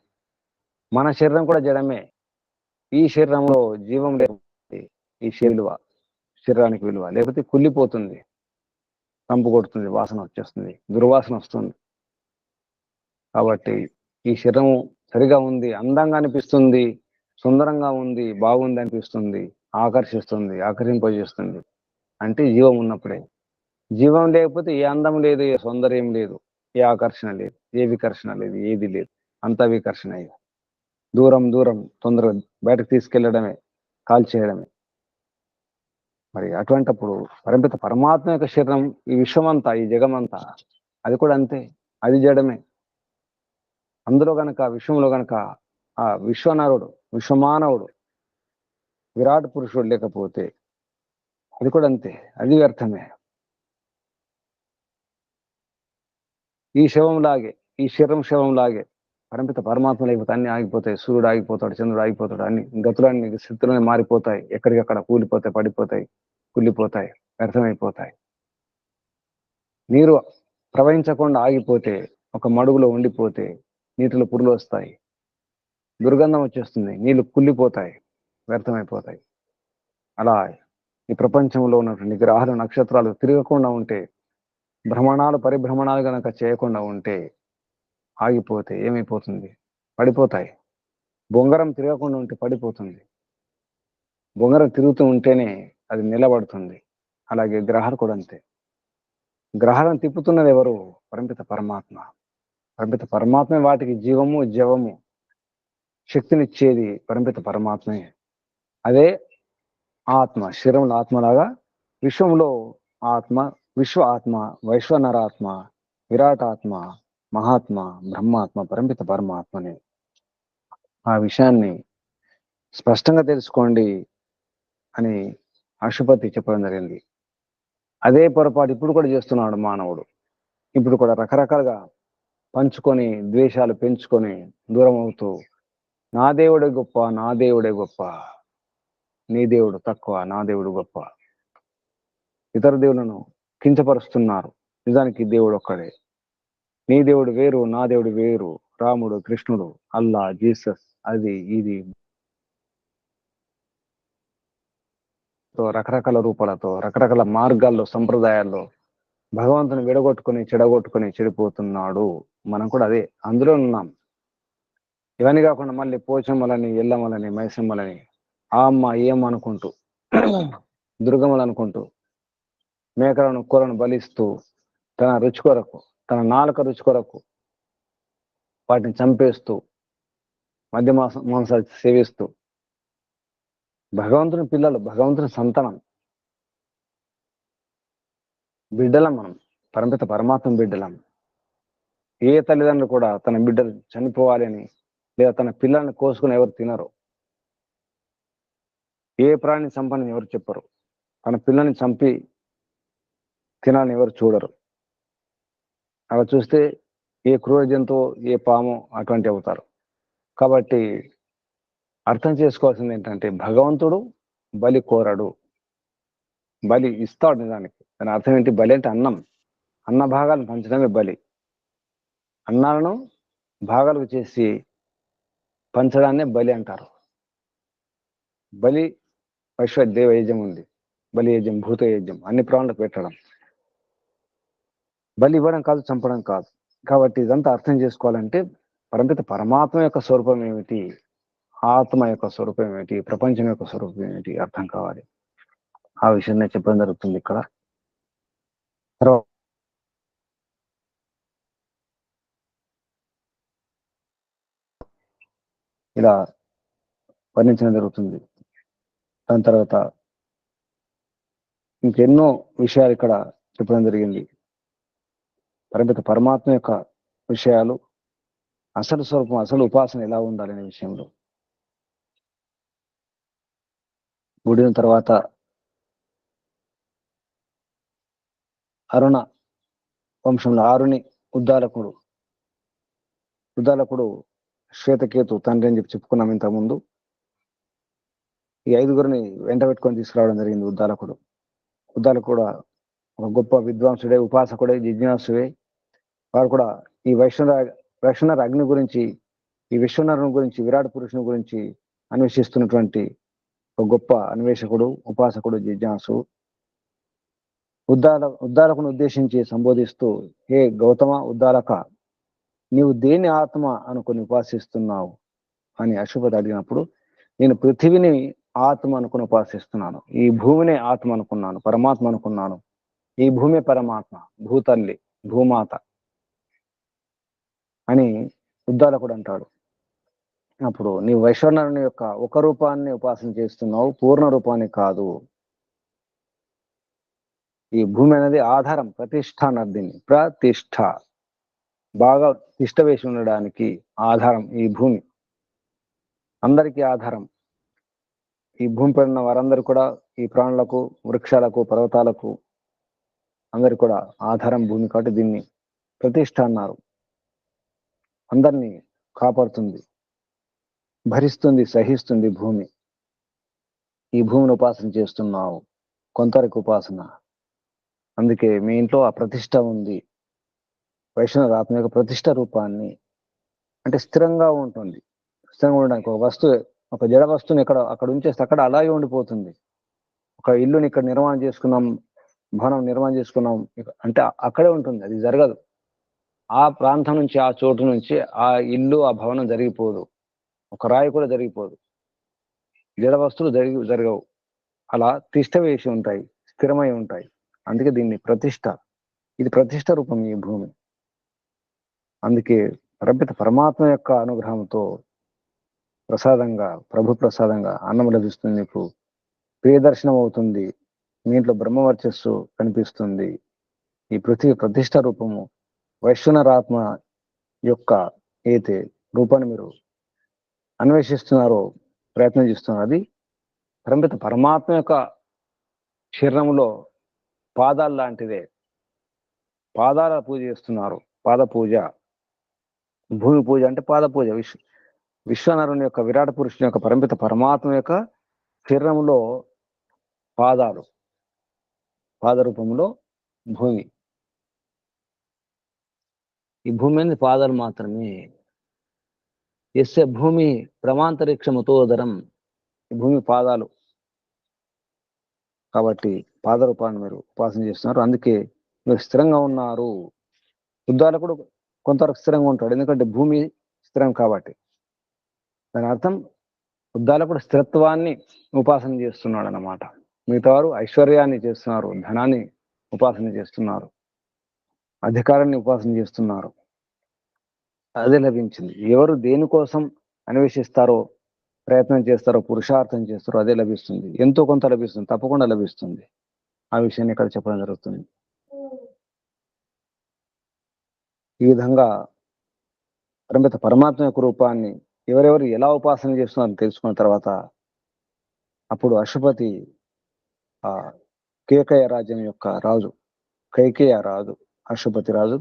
మన శరీరం కూడా జడమే. ఈ శరీరంలో జీవం లేకపోతే ఈ శరీరానికి విలువ లేకపోతే కుళ్ళిపోతుంది, కంపు కొడుతుంది, వాసన వచ్చేస్తుంది, దుర్వాసన వస్తుంది. కాబట్టి ఈ శరీరం సరిగా ఉంది, అందంగా అనిపిస్తుంది, సుందరంగా ఉంది, బాగుంది అనిపిస్తుంది, ఆకర్షిస్తుంది, ఆకర్షింపజేస్తుంది అంటే జీవం ఉన్నప్పుడే. జీవం లేకపోతే ఏ అందం లేదు, ఏ సౌందర్యం లేదు, ఏ ఆకర్షణ లేదు, ఏ వికర్షణ లేదు, ఏది లేదు. అంతా వికర్షణ. దూరం దూరం తొందరగా బయటకు తీసుకెళ్లడమే, కాల్చేయడమే. మరి అటువంటప్పుడు పరిమిత పరమాత్మ యొక్క శరీరం, ఈ విశ్వమంతా, ఈ జగమంతా అది కూడా అంతే, అది జడమే. అందులో గనక, విశ్వంలో గనక ఆ విశ్వనరుడు, విశ్వమానవుడు, విరాట్ పురుషుడు లేకపోతే అది కూడా అంతే, అది వ్యర్థమే. ఈ శవంలాగే, ఈ శవంలాగే పరిమిత పరమాత్మ లేకపోతే అన్ని ఆగిపోతాయి. సూర్యుడు ఆగిపోతాడు, చంద్రుడు ఆగిపోతాడు, అన్ని గతులన్నీ స్థితులన్నీ మారిపోతాయి, ఎక్కడికక్కడ కూలిపోతాయి, పడిపోతాయి, కుళ్ళిపోతాయి, వ్యర్థమైపోతాయి. నీరు ప్రవహించకుండా ఆగిపోతే, ఒక మడుగులో ఉండిపోతే నీటిలో పురులు వస్తాయి, దుర్గంధం వచ్చేస్తుంది, నీళ్లు కుళ్ళిపోతాయి, వ్యర్థమైపోతాయి. అలా ఈ ప్రపంచంలో ఉన్నటువంటి గ్రహాలు, నక్షత్రాలు తిరగకుండా ఉంటే, భ్రమణాలు పరిభ్రమణాలు గనక చేయకుండా ఉంటే, ఆగిపోతే ఏమైపోతుంది? పడిపోతాయి. బొంగరం తిరగకుండా ఉంటే పడిపోతుంది. బొంగరం తిరుగుతూ ఉంటేనే అది నిలబడుతుంది. అలాగే గ్రహాలు కూడా అంతే. గ్రహాలను తిప్పుతున్నది ఎవరు? పరిమిత పరమాత్మ. పరిమిత పరమాత్మే వాటికి జీవము, జవము, శక్తినిచ్చేది పరిమిత పరమాత్మే. అదే ఆత్మ. శరీరంలో ఆత్మలాగా విశ్వంలో ఆత్మ, విశ్వ ఆత్మ, వైశ్వనరాత్మ, విరాటాత్మ, మహాత్మ, బ్రహ్మాత్మ, పరిమిత పరమాత్మనే. ఆ విషయాన్ని స్పష్టంగా తెలుసుకోండి అని అశుపతి చెప్పడం జరిగింది. అదే పొరపాటు ఇప్పుడు కూడా చేస్తున్నాడు మానవుడు. ఇప్పుడు కూడా రకరకాలుగా పంచుకొని, ద్వేషాలు పెంచుకొని దూరం అవుతూ, నా దేవుడే గొప్ప, నా దేవుడే గొప్ప, నీ దేవుడు తక్కువ, నా దేవుడు గొప్ప, ఇతర దేవులను కించపరుస్తున్నారు. నిజానికి దేవుడు ఒక్కడే. నీ దేవుడు వేరు, నా దేవుడు వేరు, రాముడు, కృష్ణుడు, అల్లా, జీసస్, అది ఇది రకరకాల రూపాలతో, రకరకాల మార్గాల్లో, సంప్రదాయాల్లో భగవంతుని విడగొట్టుకుని, చెడగొట్టుకుని చెడిపోతున్నాడు. మనం కూడా అదే అందులో ఉన్నాం. ఇవన్నీ కాకుండా మళ్ళీ పోచమ్మలని, ఎల్లమ్మలని, మైసమ్మలని, ఆ అమ్మ ఏం అనుకుంటూ, దుర్గమ్మలు అనుకుంటూ, మేకలను, కూరను బలిస్తూ, తన రుచి కొరకు, తన నాలుక రుచి కొరకు వాటిని చంపేస్తూ, మధ్య మాంసాలు సేవిస్తూ, భగవంతుని పిల్లలు, భగవంతుని సంతానం, బిడ్డలం మనం, పరిమిత పరమాత్మ బిడ్డలం. ఏ తల్లిదండ్రులు కూడా తన బిడ్డలు చనిపోవాలి అని, లేదా తన పిల్లల్ని కోసుకుని ఎవరు తినరు. ఏ ప్రాణి చంపని ఎవరు చెప్పరు. తన పిల్లల్ని చంపి తినాలని ఎవరు చూడరు. అలా చూస్తే ఏ క్రూర జంతువు, ఏ పాము అటువంటి అవుతారు. కాబట్టి అర్థం చేసుకోవాల్సింది ఏంటంటే భగవంతుడు బలి కోరడు, బలి ఇస్తాడు. నిజానికి దాని అర్థం ఏంటి? బలి అంటే అన్నం, అన్న భాగాలను పంచడమే బలి. అన్నాలను భాగాలకు చేసి పంచడాన్నే బలి అంటారు. బలి వైశ్వదేవ యజ్ఞం ఉంది, బలి యజ్ఞం, భూత యజ్ఞం, అన్ని ప్రాణులకు పెట్టడం. బలి ఇవ్వడం కాదు, చంపడం కాదు. కాబట్టి ఇదంతా అర్థం చేసుకోవాలంటే పరమిత పరమాత్మ యొక్క స్వరూపం ఏమిటి, ఆత్మ యొక్క స్వరూపం ఏమిటి, ప్రపంచం యొక్క స్వరూపం ఏమిటి అర్థం కావాలి. ఆ విషయం నేను చెప్పడం జరుగుతుంది ఇక్కడ. తర్వాత ఇలా వర్ణించడం జరుగుతుంది. దాని తర్వాత ఇంకెన్నో విషయాలు ఇక్కడ చెప్పడం జరిగింది. పరమిత పరమాత్మ యొక్క విషయాలు, అసలు స్వరూపం, అసలు ఉపాసన ఎలా ఉండాలనే విషయంలో. గుడిన తర్వాత అరుణ వంశంలో ఆరుని ఉద్దాలకుడు శ్వేతకేతు తండ్రి అని చెప్పుకున్నాం ఇంతకుముందు. ఈ 5గురిని వెంట పెట్టుకొని తీసుకురావడం జరిగింది. ఉద్దాలకుడు కూడా ఒక గొప్ప విద్వాంసుడే, ఉపాసకుడే, జిజ్ఞాసుడే. వారు కూడా ఈ వైష్ణవ అగ్ని గురించి, ఈ విశ్వనరుని గురించి, విరాట్ పురుషుని గురించి అన్వేషిస్తున్నటువంటి ఒక గొప్ప అన్వేషకుడు, ఉపాసకుడు, జిజ్ఞాసు. ఉద్దాలకును ఉద్దేశించి సంబోధిస్తూ, హే గౌతమ ఉద్దాలక, నీవు దేని ఆత్మ అనుకుని ఉపాసిస్తున్నావు అని అశుపతి అడిగినప్పుడు, నేను పృథివిని ఆత్మ అనుకుని ఉపాసిస్తున్నాను, ఈ భూమిని ఆత్మ అనుకున్నాను, పరమాత్మ అనుకున్నాను, ఈ భూమి పరమాత్మ, భూతల్లి, భూమాత అని ఉద్దాలకుడు అంటాడు. అప్పుడు నీవు వైశ్వనరుని యొక్క ఒక రూపాన్ని ఉపాసన చేస్తున్నావు, పూర్ణ రూపాన్ని కాదు. ఈ భూమి అనేది ఆధారం, ప్రతిష్ట అన్నారు దీన్ని. ప్రతిష్ట, బాగా తిష్ట వేసి ఉండడానికి ఆధారం ఈ భూమి, అందరికీ ఆధారం. ఈ భూమి పైన ఉన్న వారందరూ కూడా, ఈ ప్రాణులకు, వృక్షాలకు, పర్వతాలకు అందరు కూడా ఆధారం భూమి. కాబట్టి దీన్ని ప్రతిష్ట అన్నారు. అందరినీ కాపాడుతుంది, భరిస్తుంది, సహిస్తుంది భూమి. ఈ భూమిని ఉపాసన చేస్తున్నావు, కొంతవరకు ఉపాసన. అందుకే మీ ఇంట్లో ఆ ప్రతిష్ట ఉంది. వైష్ణవ ఆత్మ యొక్క ప్రతిష్ట రూపాన్ని, అంటే స్థిరంగా ఉంటుంది. స్థిరంగా ఉండడానికి ఒక వస్తువు, ఒక జడ వస్తువుని అక్కడ ఉంచేస్తే అక్కడ అలాగే ఉండిపోతుంది. ఒక ఇల్లుని ఇక్కడ నిర్మాణం చేసుకున్నాం, భవనం నిర్మాణం చేసుకున్నాం అంటే అక్కడే ఉంటుంది, అది జరగదు. ఆ ప్రాంతం నుంచి, ఆ చోటు నుంచి ఆ ఇల్లు, ఆ భవనం జరిగిపోదు. ఒక రాయి కూడా జరిగిపోదు, జడ వస్తువులు జరగవు. అలా తిష్ట వేసి ఉంటాయి, స్థిరమై ఉంటాయి. అందుకే దీన్ని ప్రతిష్ట, ఇది ప్రతిష్ట రూపం ఈ భూమి. అందుకే పరమిత పరమాత్మ యొక్క అనుగ్రహంతో ప్రసాదంగా, ప్రభు ప్రసాదంగా అన్నం లభిస్తుంది, నీకు ప్రియదర్శనం అవుతుంది, మీ ఇంట్లో బ్రహ్మవర్చస్సు కనిపిస్తుంది. ఈ పృథ్వీ ప్రతిష్ట రూపము, వైశ్వనరాత్మ యొక్క ఏతే రూపాన్ని మీరు అన్వేషిస్తున్నారో, ప్రయత్నం చేస్తున్నారు, అది పరమిత పరమాత్మ యొక్క శరీరంలో పాదాలు లాంటిదే. పాదాల పూజ చేస్తున్నారు, పాద పూజ. భూమి పూజ అంటే పాద పూజ. విశ్వనరుని యొక్క, విరాట పురుషుని యొక్క, పరమిత పరమాత్మ యొక్క శరీరంలో పాదాలు, పాద రూపంలో భూమి. ఈ భూమి అనేది పాదాలు మాత్రమే. ఎస్య భూమి ప్రమాంతరిక్షముతోదరం, ఈ భూమి పాదాలు. కాబట్టి పాద రూపాన్ని మీరు ఉపాసన చేస్తున్నారు, అందుకే మీరు స్థిరంగా ఉన్నారు. ఉద్దాలకుడు కొంతవరకు స్థిరంగా ఉంటాడు, ఎందుకంటే భూమి స్థిరం కాబట్టి. దాని అర్థం ఉద్దాలకుడు స్థిరత్వాన్ని ఉపాసన చేస్తున్నాడు అన్నమాట. మిగతా వారు ఐశ్వర్యాన్ని చేస్తున్నారు, ధనాన్ని ఉపాసన చేస్తున్నారు, అధికారాన్ని ఉపాసన చేస్తున్నారు. అదే లభించింది. ఎవరు దేనికోసం అన్వేషిస్తారో, ప్రయత్నం చేస్తారో, పురుషార్థం చేస్తారో అదే లభిస్తుంది. ఎంతో కొంత లభిస్తుంది, తప్పకుండా లభిస్తుంది. ఆ విషయాన్ని ఇక్కడ చెప్పడం జరుగుతుంది. ఈ విధంగా పరమిత పరమాత్మ యొక్క రూపాన్ని ఎవరెవరు ఎలా ఉపాసన చేస్తున్నారో తెలుసుకున్న తర్వాత అప్పుడు అశుపతి ఆ కేకయ రాజ్యం యొక్క రాజు, కైకేయ రాజు, అశుపతి రాజు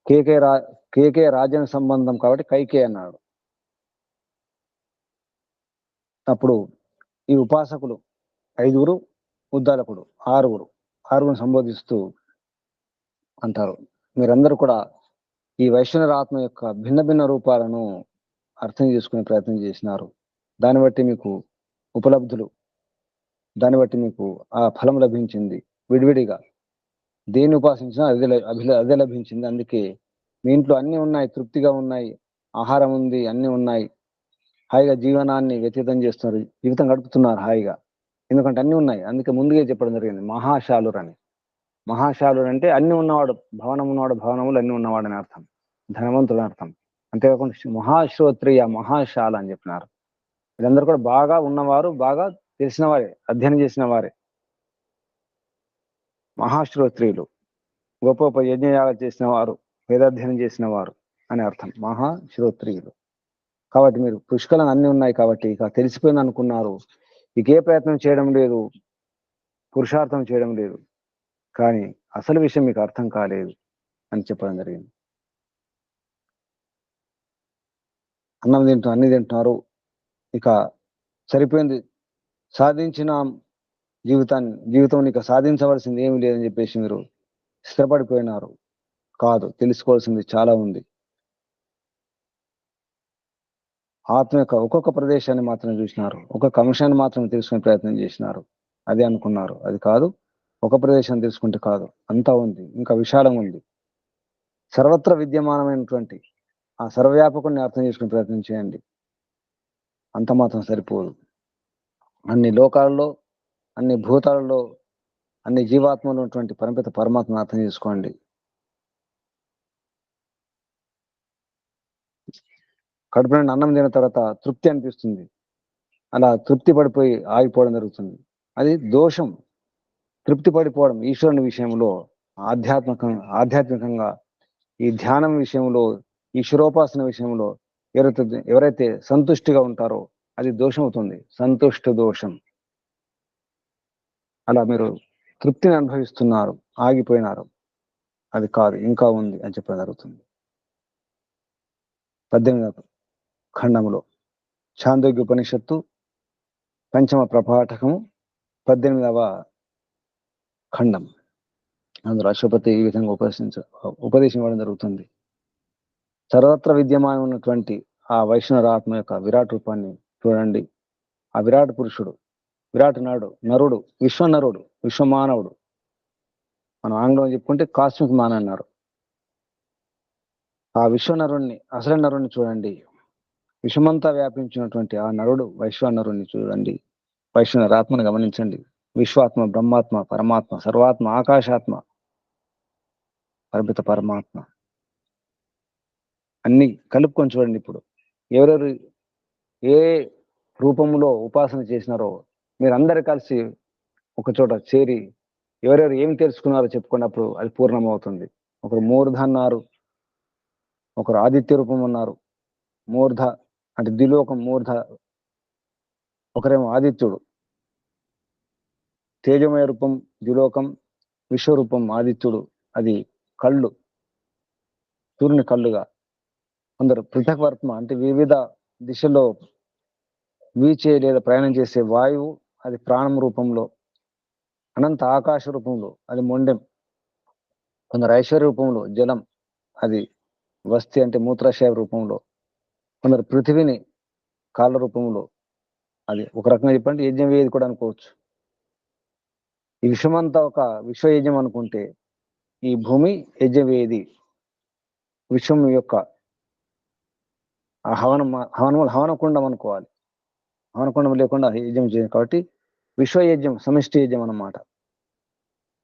కేకే రా కేకే రాజ్యం సంబంధం కాబట్టి కైకే అన్నాడు. అప్పుడు ఈ ఉపాసకులు 5 ఉద్దాలకుడు 6 సంబోధిస్తూ అంటారు, మీరందరూ కూడా ఈ వైష్ణవ ఆత్మ యొక్క భిన్న భిన్న రూపాలను అర్థం చేసుకునే ప్రయత్నం చేసినారు. దాన్ని బట్టి మీకు ఉపలబ్ధులు, దాన్ని బట్టి మీకు ఆ ఫలం లభించింది. విడివిడిగా దేన్ని ఉపాసించినా అదే లభించింది. అందుకే మీ ఇంట్లో అన్ని ఉన్నాయి, తృప్తిగా ఉన్నాయి, ఆహారం ఉంది, అన్ని ఉన్నాయి, హాయిగా జీవనాన్ని వ్యతీతం చేస్తున్నారు, జీవితం గడుపుతున్నారు హాయిగా. ఎందుకంటే అన్ని ఉన్నాయి. అందుకే ముందుగా చెప్పడం జరిగింది మహాశాలురు అని. మహాశాలురు అంటే అన్ని ఉన్నవాడు, భవనం ఉన్నవాడు, భవనములు అన్ని ఉన్నవాడు అని అర్థం, ధనవంతుడు అని అర్థం. అంతేకాకుండా మహాశ్రోత్రియ మహాశాల అని చెప్పినారు. వీళ్ళందరూ కూడా బాగా ఉన్నవారు, బాగా తెలిసిన వారే, అధ్యయనం చేసిన వారే మహాశ్రోత్రియులు. గొప్ప గొప్ప యజ్ఞయాగాలు చేసిన వారు, వేదాధ్యయనం చేసిన వారు అని అర్థం మహాశ్రోత్రియులు. కాబట్టి మీరు పుష్కలం అన్ని ఉన్నాయి కాబట్టి ఇక తెలిసిపోయింది అనుకున్నారు, ఇక ఏ ప్రయత్నం చేయడం లేదు, పురుషార్థం చేయడం లేదు, కానీ అసలు విషయం మీకు అర్థం కాలేదు అని చెప్పడం జరిగింది. అన్ని తింటున్నారు, ఇక సరిపోయింది, సాధించిన జీవితం ఇక సాధించవలసింది ఏమి లేదని చెప్పేసి మీరు స్థిరపడిపోయినారు. కాదు, తెలుసుకోవాల్సింది చాలా ఉంది. ఆత్మ యొక్క ఒక్కొక్క ప్రదేశాన్ని మాత్రం చూసినారు, ఒక్కొక్క అంశాన్ని మాత్రం తెలుసుకునే ప్రయత్నం చేసినారు. అదే అనుకున్నారు, అది కాదు. ఒక ప్రదేశం తెలుసుకుంటే కాదు, అంతా ఉంది, ఇంకా విశాలం ఉంది. సర్వత్ర విద్యమానమైనటువంటి ఆ సర్వవ్యాపకుని అర్థం చేసుకునే ప్రయత్నం చేయండి. అంత మాత్రం సరిపోదు. అన్ని లోకాలలో, అన్ని భూతాలలో, అన్ని జీవాత్మలో ఉన్నటువంటి పరమపిత పరమాత్మను అర్థం చేసుకోండి. కడుపు నుండి అన్నం తిన్న తర్వాత తృప్తి అనిపిస్తుంది, అలా తృప్తి పడిపోయి ఆగిపోవడం జరుగుతుంది. అది దోషం. తృప్తి పడిపోవడం ఈశ్వరుని విషయంలో, ఆధ్యాత్మికంగా ఈ ధ్యానం విషయంలో, ఈశ్వరోపాసన విషయంలో ఎవరైతే సంతుష్టిగా ఉంటారో అది దోషం అవుతుంది, సంతుష్ట దోషం. అలా మీరు తృప్తిని అనుభవిస్తున్నారు, ఆగిపోయినారు. అది కాదు, ఇంకా ఉంది అని చెప్పడం జరుగుతుంది. 18వ ఖండములో ఛాందోగ్య ఉపనిషత్తు పంచమ ప్రపాఠకము 18వ ఖండం. అందులో అశ్వపతి ఈ విధంగా ఉపదేశం ఇవ్వడం జరుగుతుంది. సర్వత్ర విద్యమానం ఉన్నటువంటి ఆ వైష్ణవరాత్మ యొక్క విరాట్ రూపాన్ని చూడండి. ఆ విరాట్ పురుషుడు, విరాట్ నరుడు, విశ్వనరుడు, విశ్వమానవుడు. మనం ఆంగ్లంలో చెప్పుకుంటే కాస్మిక్ మాన్ అన్నారు. ఆ విశ్వనరుణ్ణి, అసలు నరుణ్ణి చూడండి. విశ్వమంతా వ్యాపించినటువంటి ఆ నరుడు వైశ్వనరుణ్ణి చూడండి. వైష్ణవరాత్మను గమనించండి. విశ్వాత్మ, బ్రహ్మాత్మ, పరమాత్మ, సర్వాత్మ, ఆకాశాత్మ, పరమిత పరమాత్మ అన్ని కలుపుకొని చూడండి. ఇప్పుడు ఎవరెవరు ఏ రూపంలో ఉపాసన చేసినారో మీరందరూ కలిసి ఒక చోట చేరి ఎవరెవరు ఏమి తెలుసుకున్నారో చెప్పుకున్నప్పుడు అది పూర్ణమవుతుంది. ఒకరు మూర్ధ అన్నారు, ఒకరు ఆదిత్య రూపం అన్నారు. మూర్ధ అంటే ద్విలోకం మూర్ధ, ఒకరేమో ఆదిత్యుడు, తేజమయ రూపం ద్విలోకం, విశ్వరూపం ఆదిత్యుడు, అది కళ్ళు, సూర్యుని కళ్ళుగా. కొందరు పృథక్వర్త్మ అంటే వివిధ దిశలో వీచే లేదా ప్రయాణం చేసే వాయువు, అది ప్రాణం రూపంలో. అనంత ఆకాశ రూపంలో, అది మొండెం. కొందరు ఐశ్వర్య రూపంలో జలం, అది వస్తి అంటే మూత్రాశయ రూపంలో. కొందరు పృథివిని కాళ్ళ రూపంలో, అది ఒక రకంగా చెప్పండి యజ్ఞవేది కూడా అనుకోవచ్చు. ఈ విశ్వమంతా ఒక విశ్వయజ్ఞం అనుకుంటే ఈ భూమి యజ్ఞవేది, విశ్వం యొక్క ఆ హవనకుండం అనుకోవాలి. హవనకుండం లేకుండా యజ్ఞం చేయాలి కాబట్టి విశ్వయజ్ఞం, సమిష్టి యజ్ఞం అన్నమాట.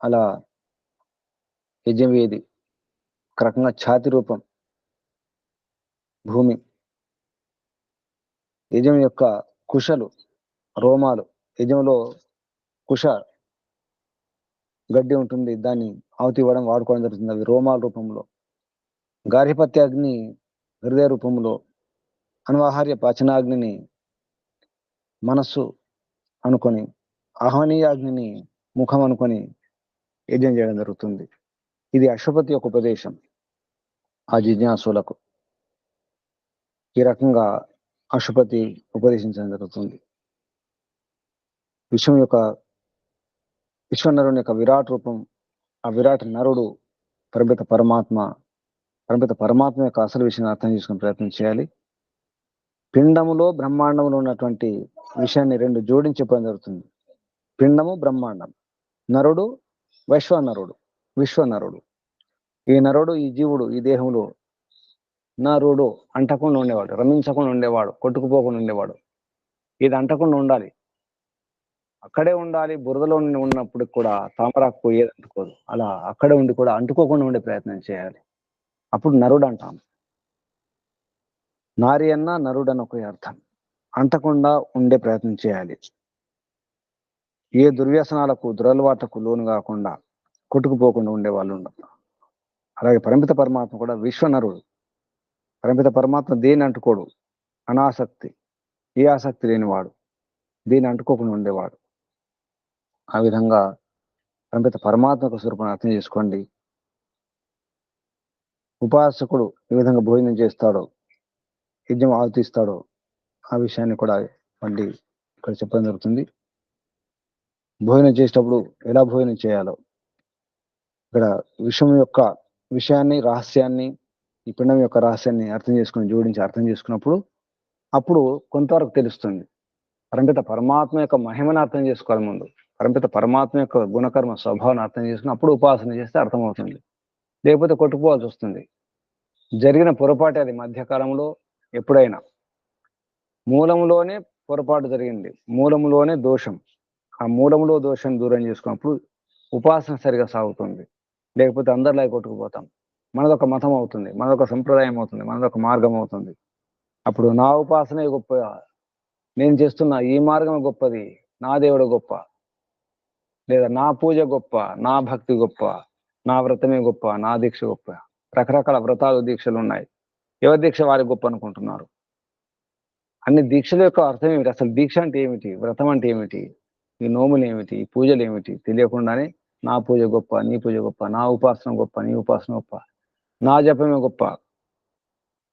అలా యజ్ఞవేది ఒక రకంగా ఛాతి రూపం భూమి. యజ్ఞం యొక్క కుశలు, రోమాలు. యజ్ఞంలో కుశ గడ్డి ఉంటుంది, దాన్ని ఆవుతి ఇవ్వడం వాడుకోవడం జరుగుతుంది, అవి రోమాల రూపంలో. గార్హపత్యాగ్ని హృదయ రూపంలో, అన్వాహార్య పాచనాగ్నిని మనస్సు అనుకొని, ఆహ్వనీయాగ్నిని ముఖం అనుకొని యజ్ఞం చేయడం జరుగుతుంది. ఇది అశ్వపతి యొక్క ఉపదేశం. ఆ జిజ్ఞాసులకు ఈ రకంగా అశుపతి ఉపదేశించడం జరుగుతుంది. విశ్వనరుని యొక్క విరాట్ రూపం, ఆ విరాట్ నరుడు పరిమిత పరమాత్మ యొక్క అసలు విషయాన్ని అర్థం చేసుకునే ప్రయత్నం చేయాలి. పిండములో బ్రహ్మాండంలో ఉన్నటువంటి విషయాన్ని రెండు జోడించి చెప్పడం జరుగుతుంది. పిండము బ్రహ్మాండం, నరుడు విశ్వనరుడు. ఈ నరుడు, ఈ జీవుడు, ఈ దేహంలో నరుడు అంటకుండా ఉండేవాడు, రమించకుండా ఉండేవాడు, కొట్టుకుపోకుండా ఉండేవాడు. ఇది అంటకుండా ఉండాలి, అక్కడే ఉండాలి. బురదలో ఉన్నప్పుడు కూడా తామరాకు ఏది అంటుకోదు, అలా అక్కడే ఉండి కూడా అంటుకోకుండా ఉండే ప్రయత్నం చేయాలి. అప్పుడు నరుడు అంటాం. నారి అన్న నరుడు అని ఒక అర్థం. అంటకుండా ఉండే ప్రయత్నం చేయాలి. ఏ దుర్వ్యసనాలకు దురలవాట్లకు లోను కాకుండా కొట్టుకుపోకుండా ఉండే వాళ్ళు ఉండరు. అలాగే పరిమిత పరమాత్మ కూడా విశ్వనరుడు. పరిమిత పరమాత్మ దేని అంటుకోడు, అనాసక్తి, ఏ ఆసక్తి లేనివాడు, దీన్ని అంటుకోకుండా ఉండేవాడు. ఆ విధంగా పరిమిత పరమాత్మ యొక్క స్వరూపాన్ని అర్థం చేసుకోండి. ఉపాసకుడు ఏ విధంగా భోజనం చేస్తాడో, యజ్ఞం ఆవతిస్తాడో, ఆ విషయాన్ని కూడా మళ్ళీ ఇక్కడ చెప్పడం జరుగుతుంది. భోజనం చేసేటప్పుడు ఎలా భోజనం చేయాలో, ఇక్కడ విషయాన్ని, రహస్యాన్ని, ఈ పిండం యొక్క రహస్యాన్ని జోడించి అర్థం చేసుకున్నప్పుడు అప్పుడు కొంతవరకు తెలుస్తుంది. పరిమిత పరమాత్మ యొక్క మహిమను అర్థం చేసుకోవాలి. ముందు పరిమిత పరమాత్మ యొక్క గుణకర్మ స్వభావాన్ని అర్థం చేసుకుని అప్పుడు ఉపాసన చేస్తే అర్థమవుతుంది. లేకపోతే కొట్టుకుపోవాల్సి వస్తుంది. జరిగిన పొరపాటు అది మధ్యకాలంలో ఎప్పుడైనా మూలంలోనే పొరపాటు జరిగింది, మూలంలోనే దోషం. ఆ మూలంలో దోషం దూరం చేసుకున్నప్పుడు ఉపాసన సరిగా సాగుతుంది. లేకపోతే అందరిలా కొట్టుకుపోతాం. మనదొక మతం అవుతుంది, మనదొక సంప్రదాయం అవుతుంది, మనదొక మార్గం అవుతుంది. అప్పుడు నా ఉపాసనే గొప్ప, నేను చేస్తున్న ఈ మార్గం గొప్పది, నా దేవుడు గొప్ప, లేదా నా పూజ గొప్ప, నా భక్తి గొప్ప, నా వ్రతమే గొప్ప, నా దీక్ష గొప్ప. రకరకాల వ్రతాలు, దీక్షలు ఉన్నాయి. ఎవరి దీక్ష వారికి గొప్ప అనుకుంటున్నారు. అన్ని దీక్షల యొక్క అర్థం ఏమిటి, అసలు దీక్ష అంటే ఏమిటి, వ్రతం అంటే ఏమిటి, ఈ నోములు ఏమిటి, ఈ పూజలు ఏమిటి తెలియకుండానే నా పూజ గొప్ప, నీ పూజ గొప్ప, నా ఉపాసన గొప్ప, నీ ఉపాసన గొప్ప, నా జపమే గొప్ప.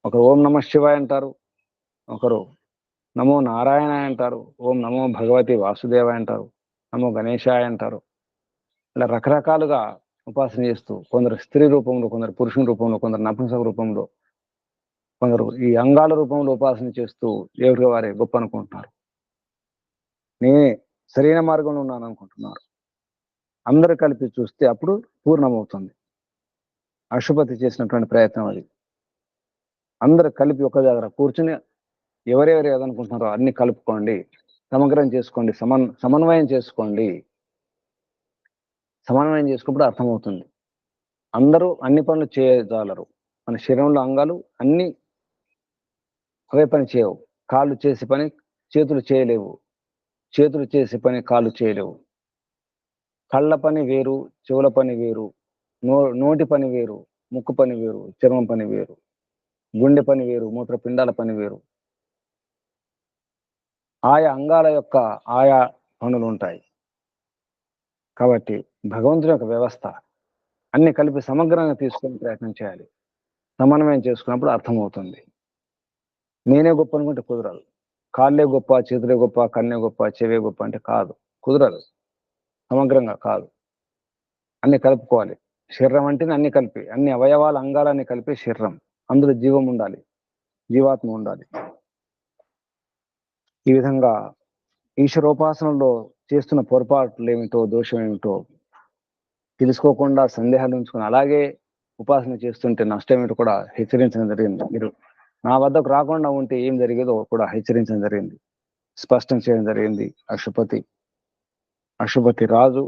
ఒకరు ఓం నమ శివాయ అంటారు, ఒకరు నమో నారాయణ అంటారు, ఓం నమో భగవతి వాసుదేవాయ అంటారు, నమో గణేశాయ అంటారు. ఇలా రకరకాలుగా ఉపాసన చేస్తూ కొందరు స్త్రీ రూపంలో, కొందరు పురుషుని రూపంలో, కొందరు నపుంసక రూపంలో, కొందరు ఈ అంగాల రూపంలో ఉపాసన చేస్తూ ఎవరికి వారే గొప్ప అనుకుంటున్నారు. నేనే సరైన మార్గంలో ఉన్నాను అనుకుంటున్నారు. అందరు కలిపి చూస్తే అప్పుడు పూర్ణమవుతుంది. అశుపతి చేసినటువంటి ప్రయత్నం అది. అందరు కలిపి ఒక దగ్గర కూర్చుని ఎవరెవరు ఏదనుకుంటున్నారో అన్ని కలుపుకోండి, సమగ్రం చేసుకోండి, సమన్వయం చేసుకోండి. సమన్వయం చేసుకున్నప్పుడు అర్థమవుతుంది. అందరూ అన్ని పనులు చేయగలరు. మన శరీరంలో అంగాలు అన్ని అవే పని చేయవు. కాళ్ళు చేసే పని చేతులు చేయలేవు, చేతులు చేసే పని కాళ్ళు చేయలేవు. కళ్ళ పని వేరు, చెవుల పని వేరు, నోటి పని వేరు, ముక్కు పని వేరు, చర్మం పని వేరు, గుండె పని వేరు, మూత్రపిండాల పని వేరు. ఆయా అంగాల యొక్క ఆయా పనులు ఉంటాయి. కాబట్టి భగవంతుని యొక్క వ్యవస్థ అన్ని కలిపి సమగ్రంగా తీసుకునే ప్రయత్నం చేయాలి. సమన్వయం చేసుకున్నప్పుడు అర్థమవుతుంది. నేనే గొప్ప అనుకుంటే కుదరదు. కాళ్ళే గొప్ప, చేతులే గొప్ప, కన్నే గొప్ప, చెవే గొప్ప అంటే కాదు, కుదరదు. సమగ్రంగా కాదు, అన్ని కలుపుకోవాలి. శరీరం అంటేనే అన్ని కలిపి, అన్ని అవయవాల అంగాలన్నీ కలిపి శరీరం. అందులో జీవం ఉండాలి, జీవాత్మ ఉండాలి. ఈ విధంగా ఈశ్వరోపాసనలో చేస్తున్న పొరపాట్లు ఏమిటో, దోషం ఏమిటో తెలుసుకోకుండా సందేహాలు ఉంచుకొని అలాగే ఉపాసన చేస్తుంటే నష్టం ఏమిటో కూడా హెచ్చరించడం జరిగింది. మీరు నా వద్దకు రాకుండా ఉంటే ఏం జరిగేదో కూడా హెచ్చరించడం జరిగింది, స్పష్టం చేయడం జరిగింది. అశుపతి రాజు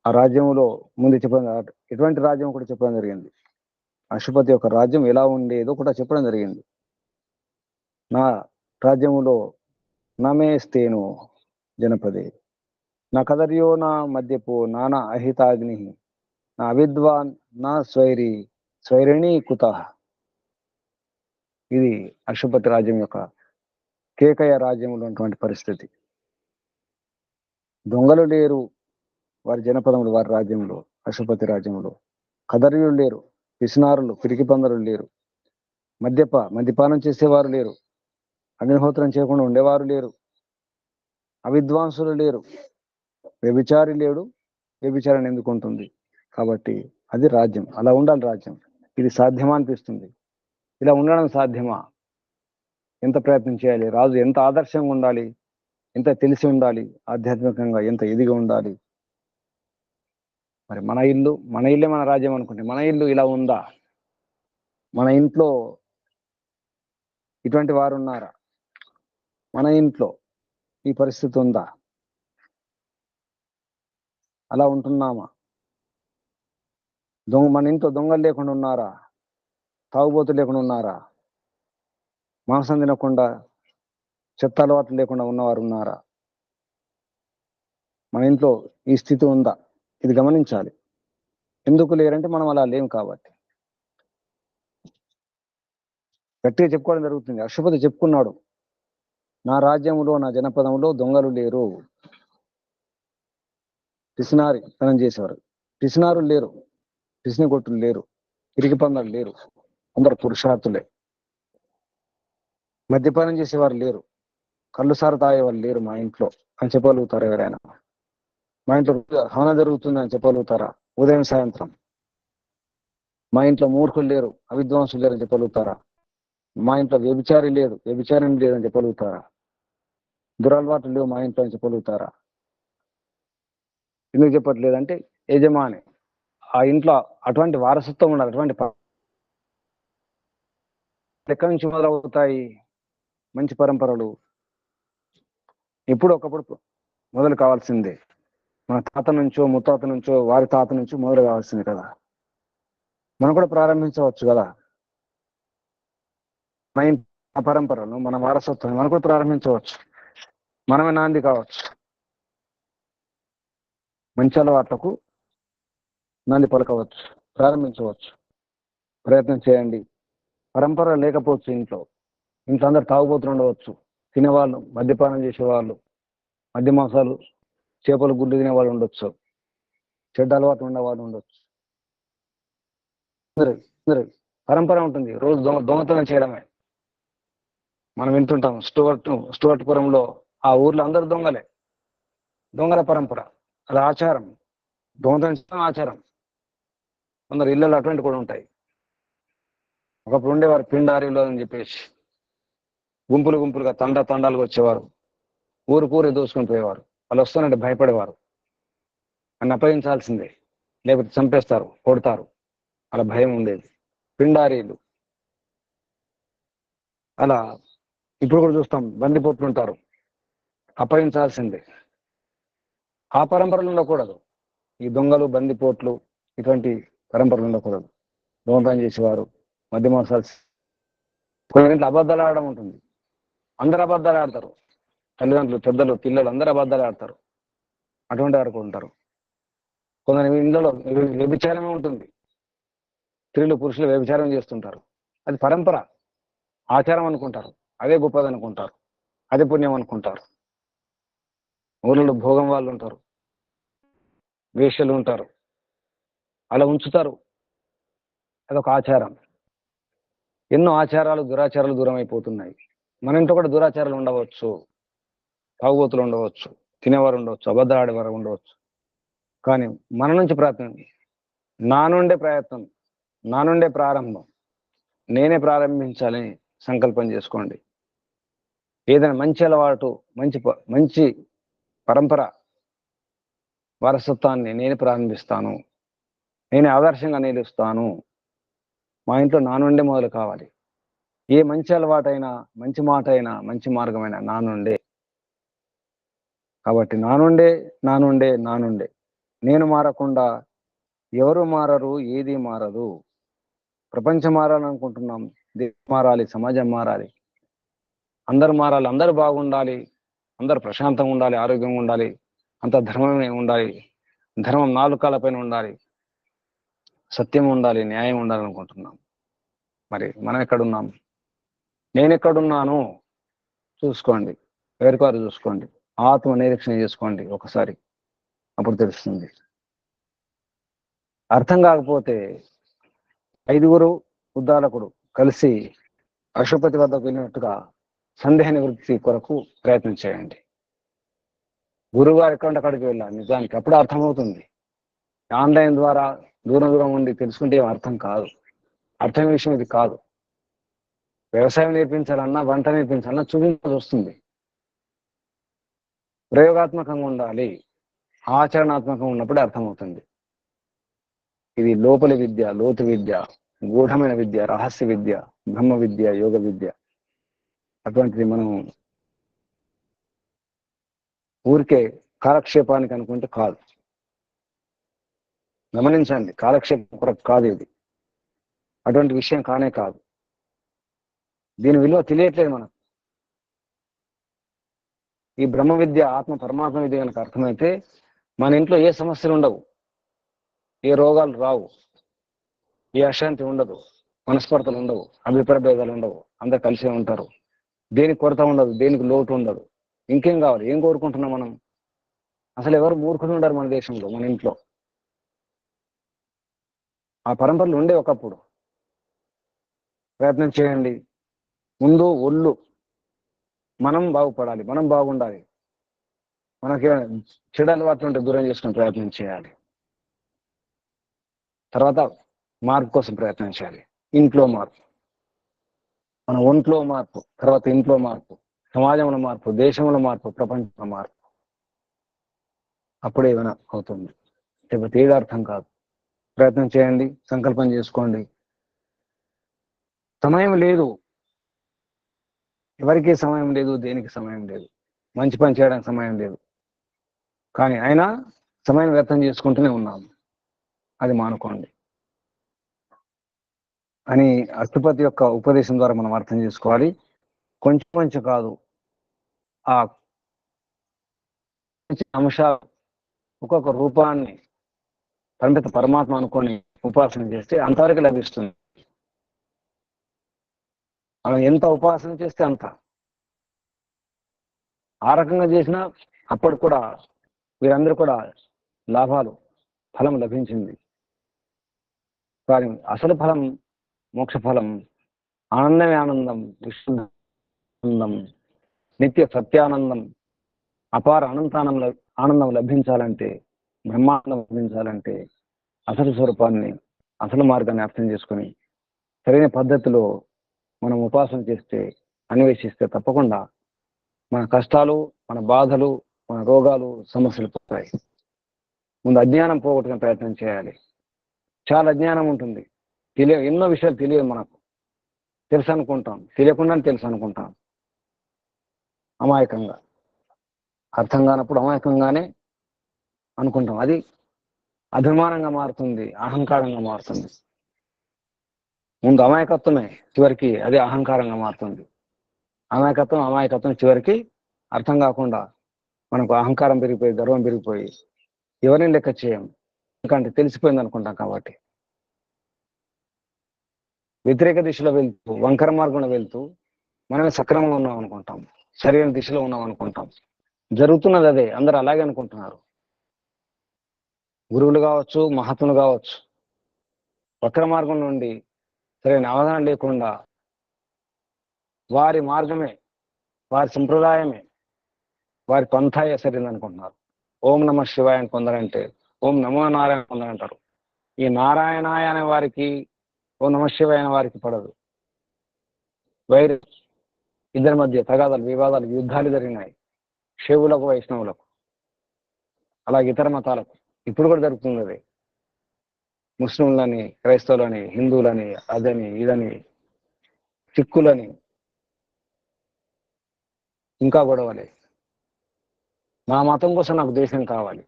ఆ రాజ్యంలో ముందు చెప్పడం, ఎటువంటి రాజ్యం కూడా చెప్పడం జరిగింది. అశుపతి యొక్క రాజ్యం ఎలా ఉండేదో కూడా చెప్పడం జరిగింది. నా రాజ్యములో నమేస్తేను జనపదే నా కదర్యో నా మద్యపో నానా అహితాగ్ని నా అవిద్వాన్ నా స్వైరిణీ కుత. ఇది అశుపతి రాజ్యం యొక్క, కేకయ రాజ్యంలో ఉన్నటువంటి పరిస్థితి. దొంగలు లేరు వారి జనపదములు, వారి రాజ్యంలో, అశుపతి రాజ్యంలో. కదర్యులు లేరు, పిసినారులు, పిరికి పందరు లేరు. మద్యపానం చేసేవారు లేరు. అగ్నిహోత్రం చేయకుండా ఉండేవారు లేరు. అవిద్వాంసులు లేరు. వ్యభిచారి లేడు. వ్యభిచారాన్ని ఎందుకు ఉంటుంది? కాబట్టి అది రాజ్యం. అలా ఉండాలి రాజ్యం. ఇది సాధ్యమా అనిపిస్తుంది. ఇలా ఉండడం సాధ్యమా? ఎంత ప్రయత్నం చేయాలి? రాజు ఎంత ఆదర్శంగా ఉండాలి, ఎంత తెలిసి ఉండాలి, ఆధ్యాత్మికంగా ఎంత ఎదిగి ఉండాలి. మరి మన ఇల్లే మన రాజ్యం అనుకుంటే మన ఇల్లు ఇలా ఉందా? మన ఇంట్లో ఇటువంటి వారు ఉన్నారా? మన ఇంట్లో ఈ పరిస్థితి ఉందా? అలా ఉంటున్నామా? మన ఇంట్లో దొంగలు లేకుండా ఉన్నారా? తాగుబోతులు లేకుండా ఉన్నారా? మాంసం తినకుండా, చెత్త అలవాట్లు లేకుండా ఉన్నవారు ఉన్నారా? మన ఇంట్లో ఈ స్థితి ఉందా? ఇది గమనించాలి. ఎందుకు లేరంటే మనం అలా లేం కాబట్టి. గట్టిగా చెప్పుకోవడం జరుగుతుంది. అశ్వపతి చెప్పుకున్నాడు, నా రాజ్యంలో, నా జనపదంలో దొంగలు లేరు, పిసినారి తనం చేసేవారు, పిసినారులు లేరు, పిసిని కొట్టులు లేరు, పిరికి పందలు లేరు, అందరు పురుషార్థులే. మద్యపానం చేసేవారు లేరు, కళ్ళు సార తాగేవారు లేరు మా ఇంట్లో అని చెప్పగలుగుతారా ఎవరైనా? మా ఇంట్లో హవన జరుగుతుంది అని చెప్పగలుగుతారా? ఉదయం సాయంత్రం. మా ఇంట్లో మూర్ఖులు లేరు, అవిద్వాంసులు లేరు అని చెప్పగలుగుతారా? మా ఇంట్లో వ్యభిచారి లేదని చెప్పగలుగుతారా? దురలవాట్లు లేవు మా ఇంట్లో అని చెప్పగలుగుతారా? ఎందుకు చెప్పట్లేదంటే యజమాని ఆ ఇంట్లో అటువంటి వారసత్వం ఉండాలి. అటువంటి ఎక్కడి నుంచి మొదలవుతాయి మంచి పరంపరలు? ఎప్పుడు ఒకప్పుడు మొదలు కావాల్సిందే. మన తాత నుంచో, ముత్తాత నుంచో, వారి తాత నుంచో మొదలు కావాల్సింది కదా. మనం కూడా ప్రారంభించవచ్చు కదా. మన పరంపరను, మన వారసత్వాన్ని మనం కూడా ప్రారంభించవచ్చు. మనమే నాంది కావచ్చు. మంచి అలవాట్లకు నాంది పలకవచ్చు, ప్రారంభించవచ్చు. ప్రయత్నం చేయండి. పరంపర లేకపోవచ్చు ఇంట్లో అందరు తాగుబోతులు ఉండవచ్చు, తినేవాళ్ళు, మద్యపానం చేసేవాళ్ళు, మద్య మాంసాలు, చేపలు, గుడ్లు తినేవాళ్ళు ఉండొచ్చు, చెడ్డ అలవాటు ఉండేవాళ్ళు ఉండొచ్చు. పరంపర ఉంటుంది. రోజు దొంగతనం చేయడమే. మనం వింటుంటాం స్టువర్ట్పురంలో ఆ ఊర్లో అందరు దొంగల పరంపర. అది ఆచారం. దొంగతనం చేయడం ఆచారం. కొందరు ఇళ్ళలో అటువంటి కూడా ఉంటాయి. ఒకప్పుడు ఉండేవారు పిండారీలో అని చెప్పేసి గుంపులుగా తండాలుగా వచ్చేవారు. ఊరు దోసుకొని పోయేవారు. వాళ్ళు వస్తానంటే భయపడేవారు. అని అప్పగించాల్సిందే, లేకపోతే చంపేస్తారు, కొడతారు. అలా భయం ఉండేది. పిండారీలు. అలా ఇప్పుడు కూడా చూస్తాం, బందిపోట్లు ఉంటారు, అప్పగించాల్సిందే. ఆ పరంపరలు ఉండకూడదు. ఈ దొంగలు, బందిపోట్లు ఇటువంటి పరంపరలు ఉండకూడదు. దొంగతనం చేసేవారు, మద్య మాంసాలు, కొన్ని అబద్ధాలు ఆడడం ఉంటుంది. అందరు అబద్ధాలు ఆడతారు. తల్లిదండ్రులు, పెద్దలు, పిల్లలు అందరూ అబద్ధాలు ఆడతారు. అటువంటి వరకు ఉంటారు. కొందరు ఇంట్లో వ్యభిచారమే ఉంటుంది. స్త్రీలు, పురుషులు వ్యభిచారం చేస్తుంటారు. అది పరంపర, ఆచారం అనుకుంటారు. అదే గొప్పది అనుకుంటారు. అదే పుణ్యం అనుకుంటారు. ఊళ్ళలో భోగం వాళ్ళు ఉంటారు, వేశ్యలు ఉంటారు, అలా ఉంచుతారు. అదొక ఆచారం. ఎన్నో ఆచారాలు, దురాచారాలు దూరం అయిపోతున్నాయి. మన ఇంట్లో కూడా దురాచారాలు ఉండవచ్చు, తాగుబోతులు ఉండవచ్చు, తినేవారు ఉండవచ్చు, అబద్ధాలు ఆడేవారు ఉండవచ్చు. కానీ మన నుంచి ప్రయత్నం, నా నుండే ప్రారంభం, నేనే ప్రారంభించాలని సంకల్పం చేసుకోండి. ఏదైనా మంచి అలవాటు, మంచి పరంపర, వారసత్వాన్ని నేనే ప్రారంభిస్తాను, నేనే ఆదర్శంగా నిలుస్తాను. మా ఇంట్లో నా నుండే మొదలు కావాలి. ఏ మంచి అలవాటైనా, మంచి మాట అయినా, మంచి మార్గమైనా నా నుండే. కాబట్టి నా నుండే నేను మారకుండా ఎవరు మారరు, ఏది మారదు. ప్రపంచం మారాలనుకుంటున్నాం, దేశం మారాలి, సమాజం మారాలి, అందరూ మారాలి, అందరూ బాగుండాలి, అందరూ ప్రశాంతంగా ఉండాలి, ఆరోగ్యంగా ఉండాలి, అంత ధర్మమే ఉండాలి, ధర్మం 4 కాళ్ళపైన ఉండాలి, సత్యం ఉండాలి, న్యాయం ఉండాలి అనుకుంటున్నాం. మరి మనం ఎక్కడున్నాం? నేను ఎక్కడున్నాను చూసుకోండి. ఎవరికారు చూసుకోండి. ఆత్మ నిరీక్షణ చేసుకోండి ఒకసారి. అప్పుడు తెలుస్తుంది. అర్థం కాకపోతే ఐదుగురు ఉద్దాలకుడు కలిసి అశుపతి వద్దకు వెళ్ళినట్టుగా సందేహ నివృత్తి కొరకు ప్రయత్నం చేయండి. గురువు గారు ఎక్కడ అక్కడికి వెళ్ళాలి నిజానికి, అప్పుడు అర్థమవుతుంది. ఆన్లైన్ ద్వారా దూరం దూరం ఉండి తెలుసుకుంటే ఏం అర్థం కాదు. అర్థమైన విషయం ఇది కాదు. వ్యవసాయం నేర్పించాలన్నా, వంట నేర్పించాలన్నా చూపించాల్సి వస్తుంది. ప్రయోగాత్మకంగా ఉండాలి, ఆచరణాత్మకంగా ఉన్నప్పుడే అర్థమవుతుంది. ఇది లోపలి విద్య, లోతు విద్య, గూఢమైన విద్య, రహస్య విద్య, బ్రహ్మ విద్య, యోగ విద్య. అటువంటిది మనం ఊరికే కాలక్షేపానికి అనుకుంటే కాదు. గమనించండి, కాలక్షేపం కొరకు కాదు ఇది. అటువంటి విషయం కానే కాదు. దీని విలువ తెలియట్లేదు మనకు. ఈ బ్రహ్మ విద్య, ఆత్మ పరమాత్మ విద్య కనుక అర్థమైతే మన ఇంట్లో ఏ సమస్యలు ఉండవు, ఏ రోగాలు రావు, ఏ అశాంతి ఉండదు, మనస్పర్ధలు ఉండవు, అభిప్రాయ భేదాలు ఉండవు. అందరు కలిసే ఉంటారు. దేనికి కొరత ఉండదు, దేనికి లోటు ఉండదు. ఇంకేం కావాలి? ఏం కోరుకుంటున్నాం మనం? అసలు ఎవరు మూర్ఖులు ఉండరు మన దేశంలో, మన ఇంట్లో. ఆ పరంపరలు ఉండే ఒకప్పుడు. ప్రయత్నం చేయండి. ముందు ఒళ్ళు, మనం బాగుపడాలి, మనం బాగుండాలి. మనకి చెడు అలవాట్లు ఉంటే దూరం చేసుకుని ప్రయత్నం చేయాలి. తర్వాత మార్పు కోసం ప్రయత్నం చేయాలి. ఇంట్లో మార్పు, మన ఒంట్లో మార్పు, తర్వాత ఇంట్లో మార్పు, సమాజంలో మార్పు, దేశంలో మార్పు, ప్రపంచంలో మార్పు. అప్పుడే ఏమైనా అవుతుంది. లేకపోతే ఏది అర్థం కాదు. ప్రయత్నం చేయండి, సంకల్పం చేసుకోండి. సమయం లేదు, ఎవరికి సమయం లేదు, దేనికి సమయం లేదు. మంచి పని చేయడానికి సమయం లేదు, కానీ అయినా సమయం వ్యర్థం చేసుకుంటూనే ఉన్నాము. అది మానుకోండి అని అష్టుపతి యొక్క ఉపదేశం ద్వారా మనం అర్థం చేసుకోవాలి. కొంచెం కొంచెం కాదు, ఆ అంశాలు ఒక్కొక్క రూపాన్ని పరిమిత పరమాత్మ అనుకొని ఉపాసన చేస్తే అంతవరకు లభిస్తుంది. మనం ఎంత ఉపాసన చేస్తే అంత. ఆ రకంగా చేసినా అప్పుడు కూడా వీరందరూ కూడా లాభాలు, ఫలం లభించింది. కానీ అసలు ఫలం, మోక్ష ఫలం, ఆనందమే ఆనందం, విష్ణునందం, నిత్య సత్యానందం, అపార అనంతానందం ఆనందం లభించాలంటే, బ్రహ్మానందం లభించాలంటే అసలు స్వరూపాన్ని, అసలు మార్గాన్ని అర్థం చేసుకుని సరైన పద్ధతిలో మనం ఉపాసన చేస్తే, అన్వేషిస్తే తప్పకుండా మన కష్టాలు, మన బాధలు, మన రోగాలు, సమస్యలు పోతాయి. ముందు అజ్ఞానం పోగొట్టుకునే ప్రయత్నం చేయాలి. చాలా అజ్ఞానం ఉంటుంది, ఎన్నో విషయాలు తెలియదు మనకు. తెలుసు అనుకుంటాం, తెలియకుండానే తెలుసు అనుకుంటాం. అమాయకంగా, అర్థం కానప్పుడు అమాయకంగానే అనుకుంటాం. అది అభిమానంగా మారుతుంది, అహంకారంగా మారుతుంది. ముందు అమాయకత్వమే, చివరికి అదే అహంకారంగా మారుతుంది. అమాయకత్వం చివరికి అర్థం కాకుండా మనకు అహంకారం పెరిగిపోయి, గర్వం పెరిగిపోయి ఎవరిని లెక్క చేయం, ఎందుకంటే తెలిసిపోయింది అనుకుంటాం. కాబట్టి వ్యతిరేక దిశలో వెళ్తూ, వంకర మార్గంలో వెళ్తూ మనమే సక్రమంగా ఉన్నాం అనుకుంటాం, సరైన దిశలో ఉన్నాం అనుకుంటాం. జరుగుతున్నది అదే, అందరూ అలాగే అనుకుంటున్నారు. గురువులు కావచ్చు, మహాత్ములు కావచ్చు, వక్ర మార్గం నుండి సరైన అవగాహన లేకుండా వారి మార్గమే, వారి సంప్రదాయమే, వారి పంథాయే సరైనది అనుకుంటున్నారు. ఓం నమ శివాయ అని కొందరంటే, ఓం నమో నారాయణ కొందరంటారు. ఈ నారాయణాయ అనే వారికి, ఓం నమ శివాయ అనే వారికి పడదు. వైరు, ఇద్దరి మధ్య తగాదాలు, వివాదాలు, యుద్ధాలు జరిగినాయి. శైవులకు, వైష్ణవులకు, అలాగే ఇతర మతాలకు ఇప్పుడు కూడా జరుగుతుంది. అది ముస్లింలని, క్రైస్తవులని, హిందువులని, అదని ఇదని, సిక్కులని, ఇంకా గొడవలే. నా మతం కోసం నాకు దేశం కావాలి.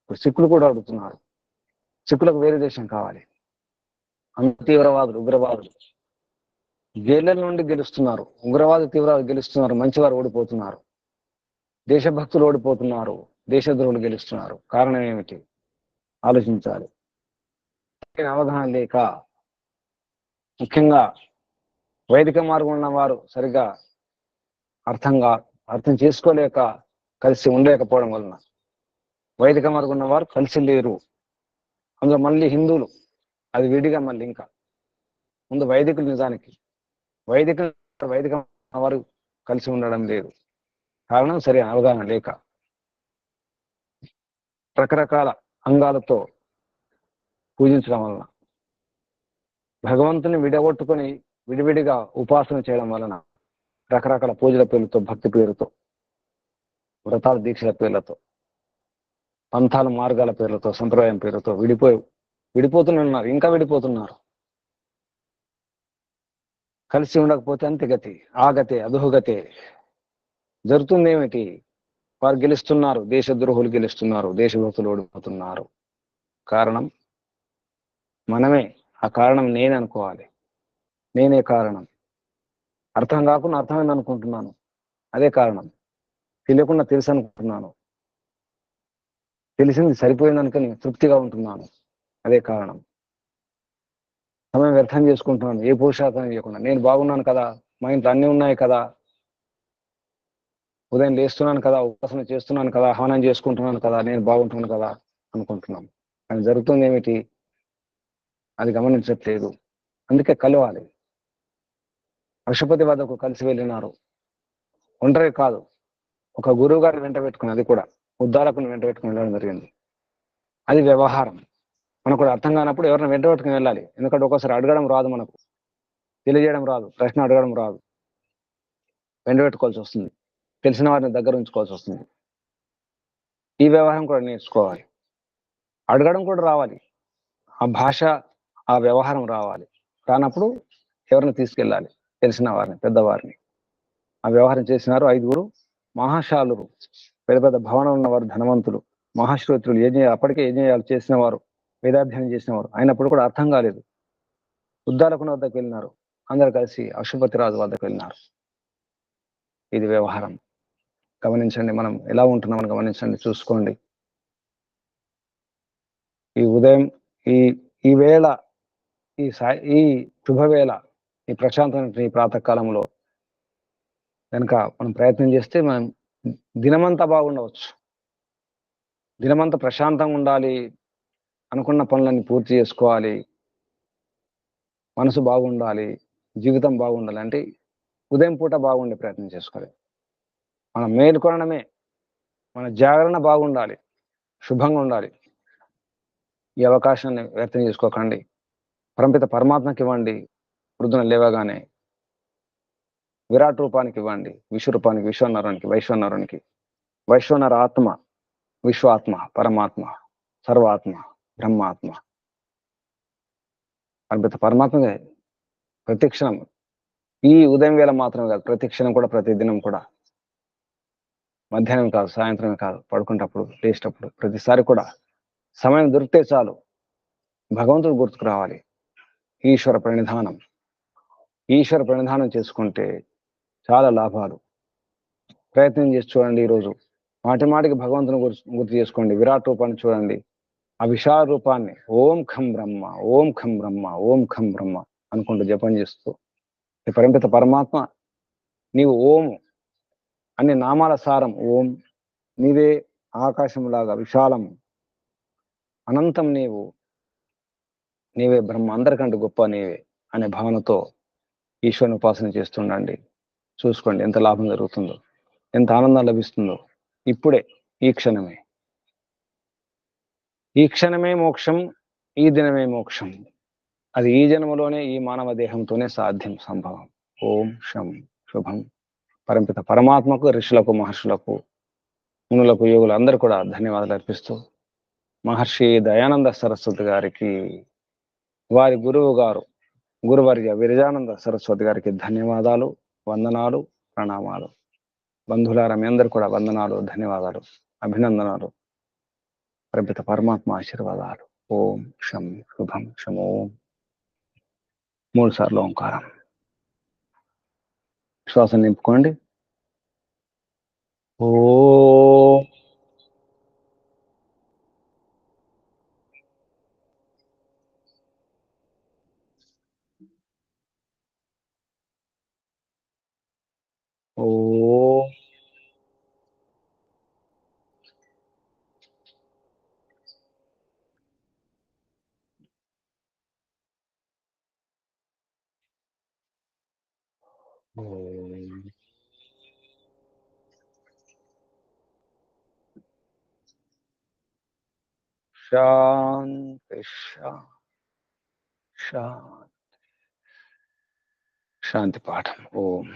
ఇప్పుడు సిక్కులు కూడా అడుగుతున్నారు, సిక్కులకు వేరే దేశం కావాలి. అంత తీవ్రవాదులు, ఉగ్రవాదులు జైళ్ళ నుండి గెలుస్తున్నారు, ఉగ్రవాద తీవ్రవాదులు గెలుస్తున్నారు, మంచివారు ఓడిపోతున్నారు, దేశభక్తులు ఓడిపోతున్నారు, దేశద్రోహులు గెలుస్తున్నారు. కారణం ఏమిటి? ఆలోచించాలి. అవగాహన లేక, ముఖ్యంగా వైదిక మార్గం ఉన్న వారు సరిగా అర్థం చేసుకోలేక, కలిసి ఉండలేకపోవడం వలన వైదిక మార్గం ఉన్న వారు కలిసి లేరు. అందులో మళ్ళీ హిందువులు అది విడిగా మళ్ళీ ఇంకా ముందు వైదికులు నిజానికి వైదిక వైదిక వారు కలిసి ఉండడం లేదు. కారణం సరి అవగాహన లేక రకరకాల అంగాలతో పూజించడం వలన భగవంతుని విడగొట్టుకొని విడివిడిగా ఉపాసన చేయడం వలన రకరకాల పూజల పేర్లతో భక్తి పేరుతో వ్రతాల దీక్షల పేర్లతో పంథాల మార్గాల పేర్లతో సంప్రదాయం పేరుతో విడిపోతున్నారు, ఇంకా విడిపోతున్నారు. కలిసి ఉండకపోతే అంత్యగతి, ఆగతే, అధోగతే. జరుగుతుంది ఏమిటి? వారు గెలుస్తున్నారు, దేశద్రోహులు గెలుస్తున్నారు, దేశభక్తులు ఓడిపోతున్నారు. కారణం మనమే. ఆ కారణం నేనే అనుకోవాలి. నేనే కారణం. అర్థం కాకుండా అర్థమైంది అనుకుంటున్నాను, అదే కారణం. తెలియకుండా తెలుసు అనుకుంటున్నాను, తెలిసింది సరిపోయిందనుకని తృప్తిగా ఉంటున్నాను, అదే కారణం. సమయం వ్యర్థం చేసుకుంటున్నాను, ఏ పురుషార్థం చేయకుండా. నేను బాగున్నాను కదా, మా ఇంట్లో అన్నీ ఉన్నాయి కదా, ఉదయం లేస్తున్నాను కదా, ఉపాసన చేస్తున్నాను కదా, హవనం చేసుకుంటున్నాను కదా, నేను బాగుంటున్నాను కదా అనుకుంటున్నాను. కానీ జరుగుతుంది ఏమిటి? అది గమనించట్లేదు. అందుకే కలవాలి. పశుపతి వద్దకు కలిసి వెళ్ళినారు. ఒంటరి కాదు, ఒక గురువు గారిని వెంట పెట్టుకుని, అది కూడా ఉద్దాలకుని వెంట పెట్టుకుని వెళ్ళడం జరిగింది. అది వ్యవహారం. మనకు కూడా అర్థం కానప్పుడు ఎవరిని వెంట పెట్టుకుని వెళ్ళాలి. ఎందుకంటే ఒకసారి అడగడం రాదు, మనకు తెలియజేయడం రాదు, ప్రశ్న అడగడం రాదు, వెంట పెట్టుకోవాల్సి వస్తుంది, తెలిసిన వారిని దగ్గర ఉంచుకోవాల్సి వస్తుంది. ఈ వ్యవహారం కూడా నేర్చుకోవాలి. అడగడం కూడా రావాలి, ఆ భాష, ఆ వ్యవహారం రావాలి. రానప్పుడు ఎవరిని తీసుకెళ్ళాలి? తెలిసిన వారిని, పెద్దవారిని. ఆ వ్యవహారం చేసినారు 5 మహాశాలురు, పెద్ద పెద్ద భవనం ఉన్నవారు, ధనవంతులు, మహాశ్రోత్రులు, అప్పటికే యజ్ఞయాలు చేసిన వారు, వేదాధ్యయనం చేసిన వారు. అయినప్పుడు కూడా అర్థం కాలేదు. ఉద్దాలకుని వద్దకు వెళ్ళినారు. అందరు కలిసి అశుపతి రాజు వద్దకు వెళ్ళినారు. ఇది వ్యవహారం. గమనించండి, మనం ఎలా ఉంటున్నామని గమనించండి, చూసుకోండి. ఈ ఉదయం, ఈ ఈ వేళ, ఈ శుభవేళ, ఈ ప్రశాంతమైన ఈ ప్రాతకాలంలో కనుక మనం ప్రయత్నం చేస్తే మనం దినమంతా బాగుండవచ్చు. దినమంతా ప్రశాంతంగా ఉండాలి, అనుకున్న పనులన్నీ పూర్తి చేసుకోవాలి, మనసు బాగుండాలి, జీవితం బాగుండాలి అంటే ఉదయం పూట బాగుండే ప్రయత్నం చేసుకోవాలి. మనం మేలుకొనడమే, మన జాగరణ బాగుండాలి, శుభంగా ఉండాలి. ఈ అవకాశాన్ని వ్యక్తం చేసుకోకండి. పరంపిత పరమాత్మకి ఇవ్వండి. వృద్ధున లేవగానే విరాట్ రూపానికి ఇవ్వండి, విశ్వరూపానికి, వైశ్వనరునికి. వైశ్వనర ఆత్మ, విశ్వాత్మ, పరమాత్మ, సర్వాత్మ, బ్రహ్మాత్మ. పరంపిత పరమాత్మగా ప్రతిక్షణం, ఈ ఉదయం వేళ మాత్రమే కాదు, ప్రతిక్షణం కూడా, ప్రతిదినం కూడా, మధ్యాహ్నం కాదు, సాయంత్రమే కాదు, పడుకుంటప్పుడు, లేచేటప్పుడు, ప్రతిసారి కూడా సమయం దొరికితే చాలు భగవంతుడు గుర్తుకు రావాలి. ఈశ్వర ప్రణిధానం చేసుకుంటే చాలా లాభాలు. ప్రయత్నం చేసి చూడండి. ఈరోజు మాటి మాటికి భగవంతుని గుర్తు చేసుకోండి. విరాట్ రూపాన్ని చూడండి, ఆ విశాల రూపాన్ని ఓం ఖం బ్రహ్మ, ఓం ఖం బ్రహ్మ, ఓం ఖం బ్రహ్మ అనుకుంటూ జపం చేస్తూ, ఈ పరంపిత పరమాత్మ నీవు ఓము, అన్ని నామాల సారం ఓం. నీవే ఆకాశంలాగా విశాలం, అనంతం, నీవే బ్రహ్మ, అందరికంటే గొప్ప నీవే అనే భావనతో ఈశ్వరుని ఉపాసన చేస్తుండండి. చూసుకోండి ఎంత లాభం జరుగుతుందో, ఎంత ఆనందం లభిస్తుందో. ఇప్పుడే, ఈ క్షణమే మోక్షం, ఈ దినమే మోక్షం. అది ఈ జన్మలోనే, ఈ మానవ దేహంతోనే సాధ్యం, సంభవం. ఓం శం శుభం. పరంపిత పరమాత్మకు, ఋషులకు, మహర్షులకు, మునులకు, యోగులు అందరూ కూడా ధన్యవాదాలు అర్పిస్తూ, మహర్షి దయానంద సరస్వతి గారికి, వారి గురువు గారు గురువర్య విరజానంద సరస్వతి గారికి ధన్యవాదాలు, వందనాలు, ప్రణామాలు. బంధువులారా, మీ అందరు కూడా వందనాలు, ధన్యవాదాలు, అభినందనాలు. పరంపిత పరమాత్మ ఆశీర్వాదాలు. ఓం శం శుభం శం ఓం. 3 సార్లు ఓంకారం. శ్వాస నింపుకోండి. ఓ ఓ ఓం. శాంతి శాంతి శాంతి పాఠం ఓం.